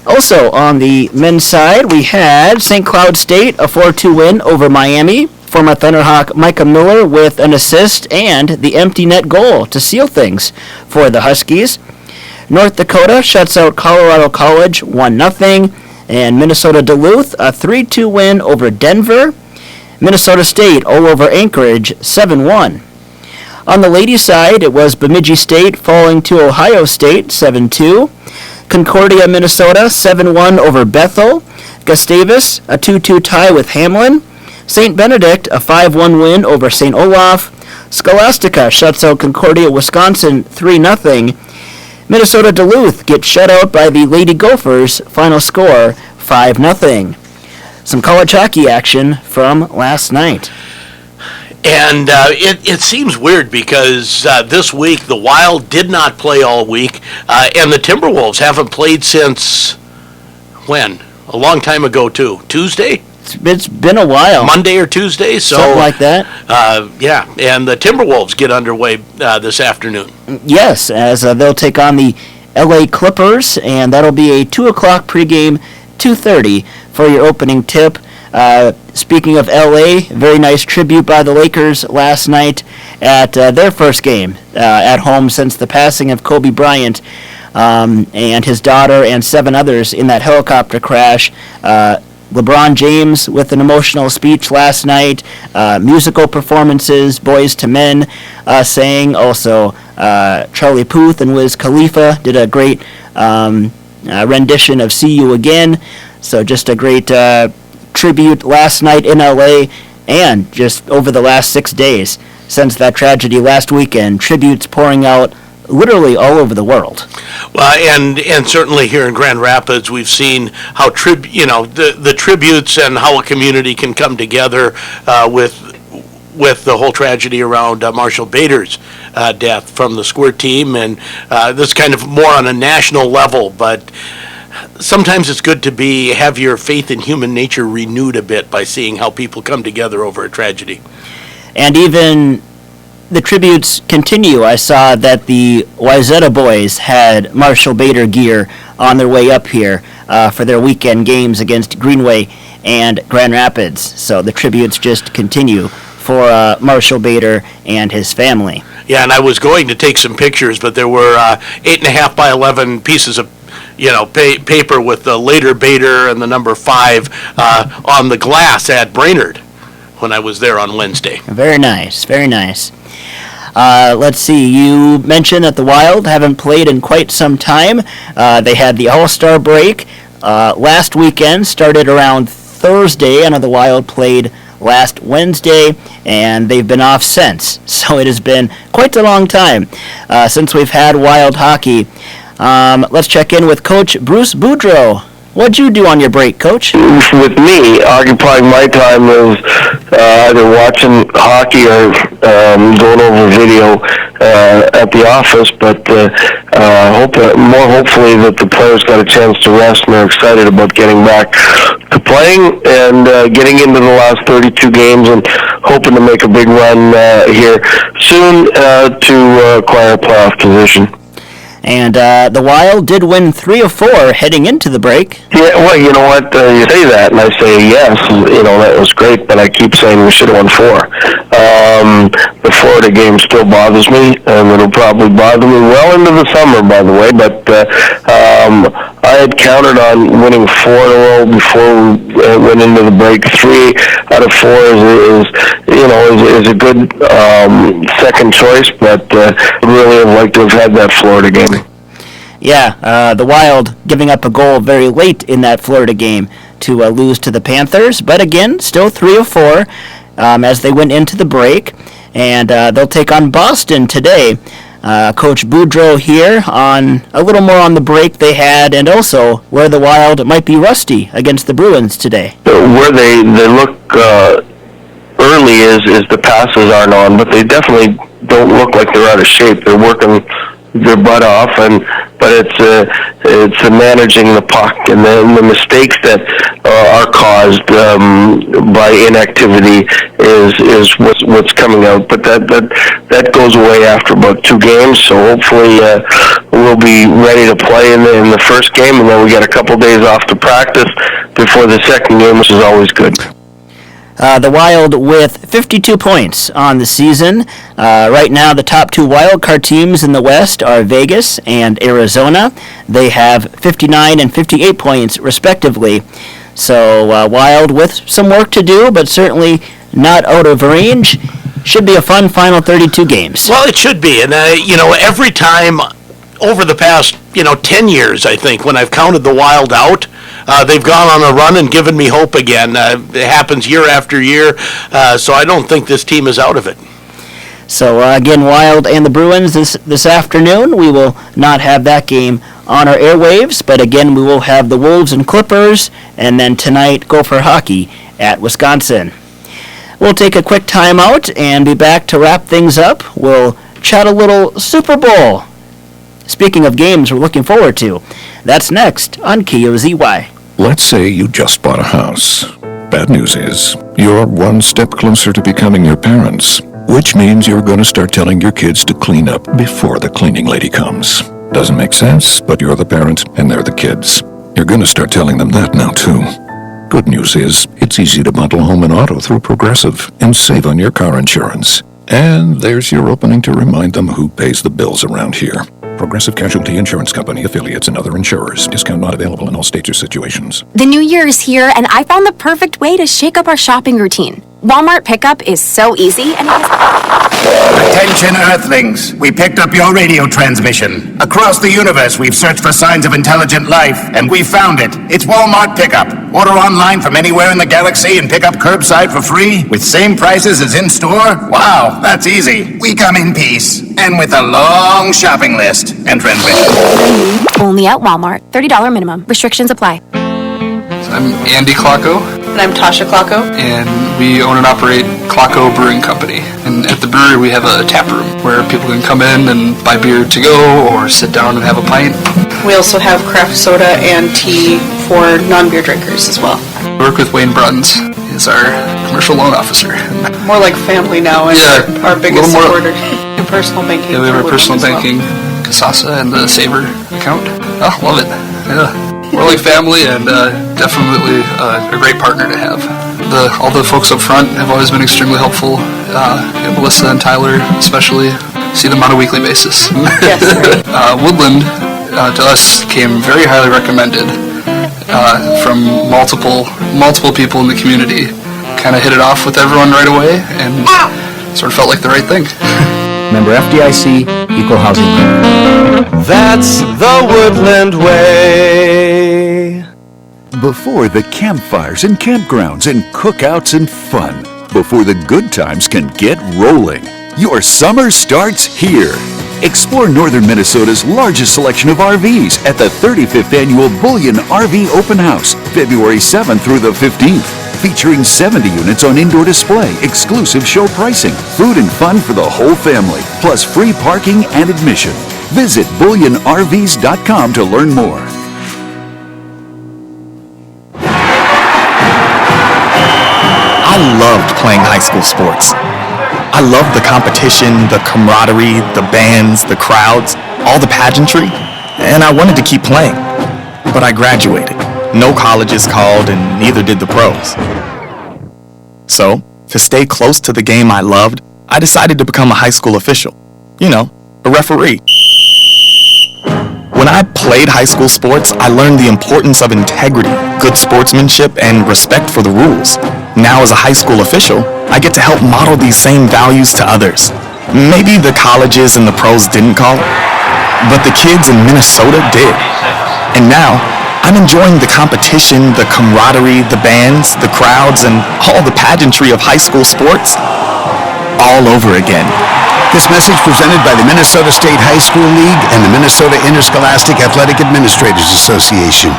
Also on the men's side, we had St. Cloud State, a 4-2 win over Miami. Former Thunderhawk Micah Miller with an assist and the empty net goal to seal things for the Huskies. North Dakota shuts out Colorado College 1-0. And Minnesota Duluth, a 3-2 win over Denver. Minnesota State all over Anchorage 7-1. On the ladies' side, it was Bemidji State falling to Ohio State 7-2. Concordia, Minnesota 7-1 over Bethel. Gustavus, a 2-2 tie with Hamlin. St. Benedict, a 5-1 win over St. Olaf. Scholastica shuts out Concordia, Wisconsin 3-0. Minnesota Duluth gets shut out by the Lady Gophers, final score 5-0. Some college hockey action from last night. And it seems weird because this week the Wild did not play all week, and the Timberwolves haven't played since when? A long time ago, too. Tuesday? It's been a while. Monday or Tuesday? So, something like that. Yeah, and the Timberwolves get underway this afternoon. Yes, as they'll take on the LA Clippers, and that'll be a 2 o'clock pregame, 2:30 for your opening tip. Speaking of LA, very nice tribute by the Lakers last night at their first game at home since the passing of Kobe Bryant and his daughter and 7 others in that helicopter crash. LeBron James with an emotional speech last night, musical performances, Boys to Men sang, also Charlie Puth and Wiz Khalifa did a great rendition of See You Again. So just a great tribute last night in LA, and just over the last 6 days since that tragedy last weekend, tributes pouring out literally all over the world. Well, and certainly here in Grand Rapids, we've seen how the tributes and how a community can come together with the whole tragedy around Marshall Bader's death from the squirt team, and this kind of more on a national level, but sometimes it's good to have your faith in human nature renewed a bit by seeing how people come together over a tragedy. And even the tributes continue. I saw that the Wayzata boys had Marshall Bader gear on their way up here for their weekend games against Greenway and Grand Rapids. So the tributes just continue for Marshall Bader and his family. Yeah, and I was going to take some pictures, but there were 8.5 by 11 pieces of paper with the later Bader and the number 5 on the glass at Brainerd when I was there on Wednesday. Very nice, very nice. Let's see, you mentioned that the Wild haven't played in quite some time. They had the All-Star break last weekend, started around Thursday. I know the Wild played last Wednesday, and they've been off since. So it has been quite a long time since we've had Wild hockey. Let's check in with Coach Bruce Boudreau. What'd you do on your break, Coach? With me, occupying my time is either watching hockey or going over video at the office, but more hopefully that the players got a chance to rest and they're excited about getting back to playing and getting into the last 32 games and hoping to make a big run here soon to acquire a playoff position. And the Wild did win 3 of 4 heading into the break. Yeah, well, you know what? You say that, and I say yes. That was great, but I keep saying we should have won 4. The Florida game still bothers me, and it'll probably bother me well into the summer, by the way. But I had counted on winning 4 in a row before we went into the break. 3 out of 4 is a good second choice, but I'd really have liked to have had that Florida game. Yeah, the Wild giving up a goal very late in that Florida game to lose to the Panthers, but again, still 3 of 4 as they went into the break, and they'll take on Boston today. Coach Boudreau here on a little more on the break they had, and also where the Wild might be rusty against the Bruins today. Where they look early is the passes aren't on, but they definitely don't look like they're out of shape. They're working their butt off, but it's managing the puck and the mistakes that are caused by inactivity is what's coming out. But that goes away after about 2 games. So hopefully we'll be ready to play in the first game, and then we got a couple days off to practice before the second game, which is always good. The Wild with 52 points on the season. Right now, the top 2 wild card teams in the West are Vegas and Arizona. They have 59 and 58 points, respectively. So Wild with some work to do, but certainly not out of range. Should be a fun final 32 games. Well, it should be. And, every time over the past, 10 years, I think, when I've counted the Wild out, they've gone on a run and given me hope again. It happens year after year, so I don't think this team is out of it. So, again, Wild and the Bruins this afternoon. We will not have that game on our airwaves, but again, we will have the Wolves and Clippers, and then tonight, Gopher Hockey at Wisconsin. We'll take a quick timeout and be back to wrap things up. We'll chat a little Super Bowl. Speaking of games we're looking forward to, that's next on KOZY. Let's say you just bought a house. Bad news is, you're one step closer to becoming your parents, which means you're going to start telling your kids to clean up before the cleaning lady comes. Doesn't make sense, but you're the parent and they're the kids. You're going to start telling them that now too. Good news is, it's easy to bundle home and auto through Progressive and save on your car insurance. And there's your opening to remind them who pays the bills around here. Progressive Casualty Insurance Company, affiliates, and other insurers. Discount not available in all states or situations. The new year is here, and I found the perfect way to shake up our shopping routine. Walmart pickup is so easy, and Attention, Earthlings. We picked up your radio transmission. Across the universe, we've searched for signs of intelligent life, and we found it. It's Walmart Pickup. Order online from anywhere in the galaxy and pick up curbside for free with same prices as in-store? Wow, that's easy. We come in peace, and with a long shopping list and transmission. only at Walmart. $30 minimum. Restrictions apply. I'm Andy Klocko. And I'm Tasha Klocko. And we own and operate Klocko Brewing Company. And at the brewery we have a tap room where people can come in and buy beer to go or sit down and have a pint. We also have craft soda and tea for non-beer drinkers as well. We work with Wayne Bruns. He's our commercial loan officer. More like family now, and our biggest supporter in personal banking. Yeah, we have our personal banking, Kasasa, and the Saver account. Oh, love it. Yeah. We're like family, and definitely a great partner to have. All the folks up front have always been extremely helpful. Melissa and Tyler especially. See them on a weekly basis. Yes. Woodland to us came very highly recommended from multiple people in the community. Kind of hit it off with everyone right away, and sort of felt like the right thing. Member FDIC, Equal Housing Lender. That's the Woodland way. Before the campfires and campgrounds and cookouts and fun, before the good times can get rolling, your summer starts here. Explore northern Minnesota's largest selection of RVs at the 35th Annual Bullion RV Open House, February 7th through the 15th. Featuring 70 units on indoor display, exclusive show pricing, food and fun for the whole family, plus free parking and admission. Visit bullionrvs.com to learn more. I loved playing high school sports. I loved the competition, the camaraderie, the bands, the crowds, all the pageantry, and I wanted to keep playing. But I graduated. No colleges called, and neither did the pros. So, to stay close to the game I loved, I decided to become a high school official. You know, a referee. When I played high school sports, I learned the importance of integrity, good sportsmanship, and respect for the rules. Now, as a high school official, I get to help model these same values to others. Maybe the colleges and the pros didn't call, but the kids in Minnesota did. And now, I'm enjoying the competition, the camaraderie, the bands, the crowds, and all the pageantry of high school sports all over again. This message presented by the Minnesota State High School League and the Minnesota Interscholastic Athletic Administrators Association.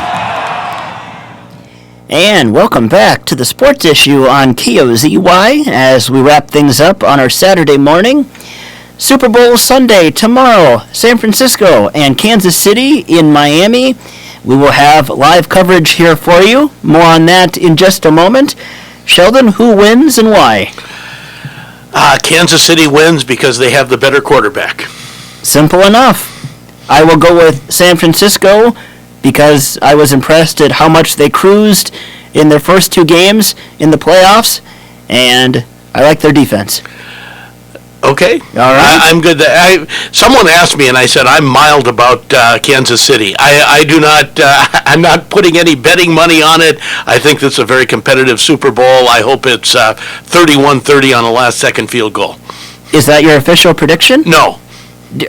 And welcome back to the Sports Issue on KOZY as we wrap things up on our Saturday morning. Super Bowl Sunday tomorrow, San Francisco and Kansas City in Miami. We will have live coverage here for you. More on that in just a moment. Sheldon, who wins and why? Kansas City wins because they have the better quarterback. Simple enough. I will go with San Francisco because I was impressed at how much they cruised in their first 2 games in the playoffs, and I like their defense. Okay. All right. I'm good. Someone asked me, and I said I'm mild about Kansas City. I do not. I'm not putting any betting money on it. I think this is a very competitive Super Bowl. I hope it's 31-30 on a last-second field goal. Is that your official prediction? No.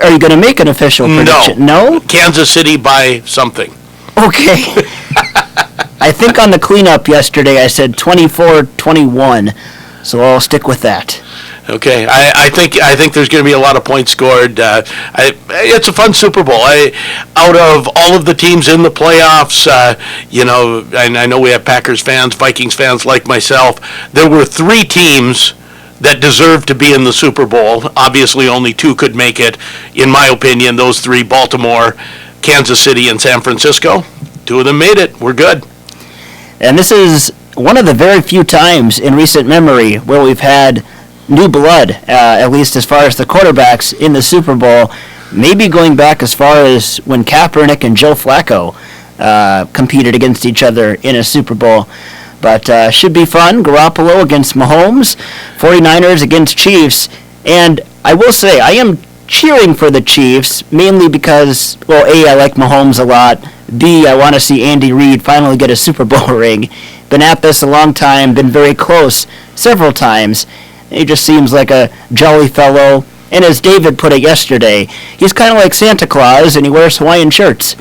Are you going to make an official prediction? No. Kansas City by something. Okay. I think on the cleanup yesterday I said 24-21, so I'll stick with that. Okay, I think there's going to be a lot of points scored. It's a fun Super Bowl. Out of all of the teams in the playoffs, and I know we have Packers fans, Vikings fans like myself. There were 3 teams that deserved to be in the Super Bowl. Obviously, only 2 could make it. In my opinion, those 3: Baltimore, Kansas City, and San Francisco. 2 of them made it. We're good. And this is one of the very few times in recent memory where we've had new blood, at least as far as the quarterbacks in the Super Bowl, maybe going back as far as when Kaepernick and Joe Flacco competed against each other in a Super Bowl. But should be fun. Garoppolo against Mahomes, 49ers against Chiefs, and I will say I am cheering for the Chiefs, mainly because, well, A, I like Mahomes a lot, B, I want to see Andy Reid finally get a Super Bowl ring. Been at this a long time, been very close several times. He just seems like a jolly fellow. And as David put it yesterday, he's kind of like Santa Claus, and he wears Hawaiian shirts.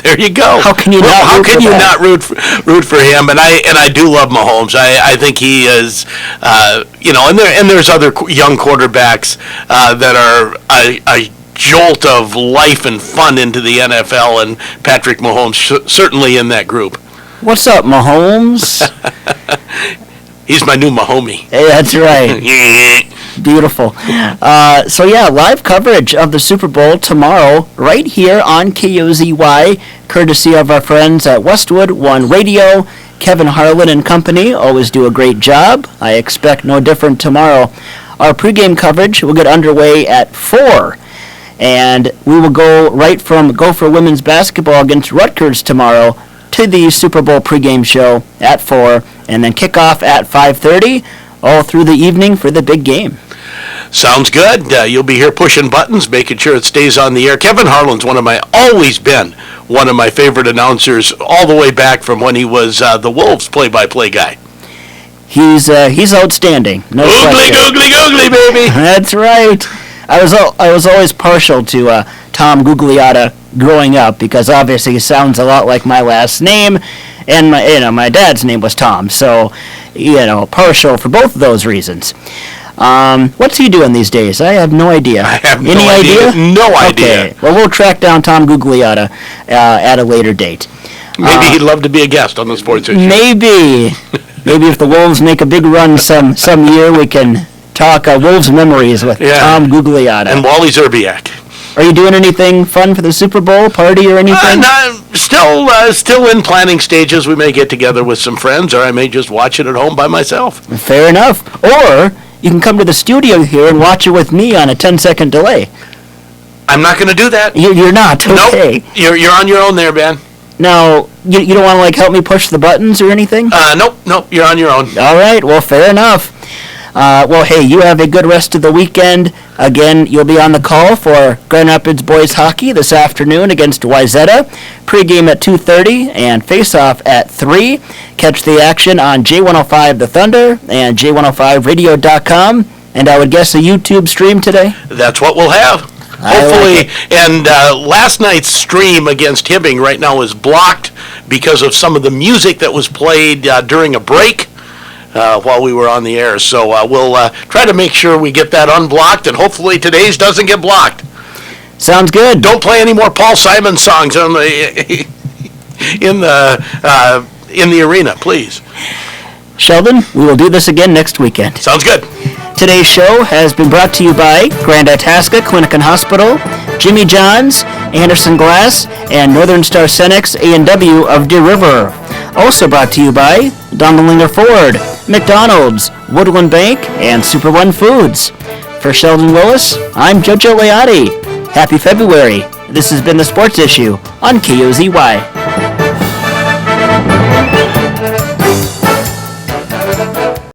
There you go. How can you not root for him? And I do love Mahomes. I think he is, and there's other young quarterbacks that are a jolt of life and fun into the NFL, and Patrick Mahomes certainly in that group. What's up, Mahomes? He's my new Mahomie. Hey, that's right. Beautiful. So yeah, live coverage of the Super Bowl tomorrow right here on KOZY, courtesy of our friends at Westwood One Radio. Kevin Harlan and company always do a great job. I expect no different tomorrow. Our pregame coverage will get underway at 4. And we will go right from Gopher women's basketball against Rutgers tomorrow to the Super Bowl pregame show at 4, and then kickoff at 5:30, all through the evening for the big game. Sounds good. You'll be here pushing buttons, making sure it stays on the air. Kevin Harlan's always been one of my favorite announcers, all the way back from when he was the Wolves play-by-play guy. He's outstanding. No googly, googly, googly, baby. That's right. I was always partial to Tom Gugliotta growing up because obviously he sounds a lot like my last name, and my dad's name was Tom, so partial for both of those reasons. What's he doing these days? I have no idea. I have no idea. No idea. Okay. Well, we'll track down Tom Gugliotta at a later date. Maybe he'd love to be a guest on the Sports Issue. Maybe if the Wolves make a big run some year, we can talk Wolves memories with Tom Gugliotta. And Wally Zerbiak. Are you doing anything fun for the Super Bowl party or anything? Still in planning stages. We may get together with some friends, or I may just watch it at home by myself. Fair enough. Or you can come to the studio here and watch it with me on a 10-second delay. I'm not going to do that. You're not? Okay. Nope. You're on your own there, Ben. Now, you don't want to help me push the buttons or anything? Nope. You're on your own. All right. Well, fair enough. Well, hey, you have a good rest of the weekend. Again, you'll be on the call for Grand Rapids boys hockey this afternoon against Wayzata. Pre-game at 2:30 and face-off at 3. Catch the action on J105 The Thunder and J105radio.com. And I would guess a YouTube stream today? That's what we'll have. Hopefully. And last night's stream against Hibbing right now is blocked because of some of the music that was played during a break. While we were on the air. So we'll try to make sure we get that unblocked, and hopefully today's doesn't get blocked. Sounds good. Don't play any more Paul Simon songs in the arena, please. Sheldon, we will do this again next weekend. Sounds good. Today's show has been brought to you by Grand Itasca Clinic and Hospital, Jimmy John's, Anderson Glass, and Northern Star Cenex A&W of Deer River. Also brought to you by Donalinger Ford, McDonald's, Woodland Bank, and Super One Foods. For Sheldon Willis, I'm Jojo Leotti. Happy February. This has been the Sports Issue on KOZY.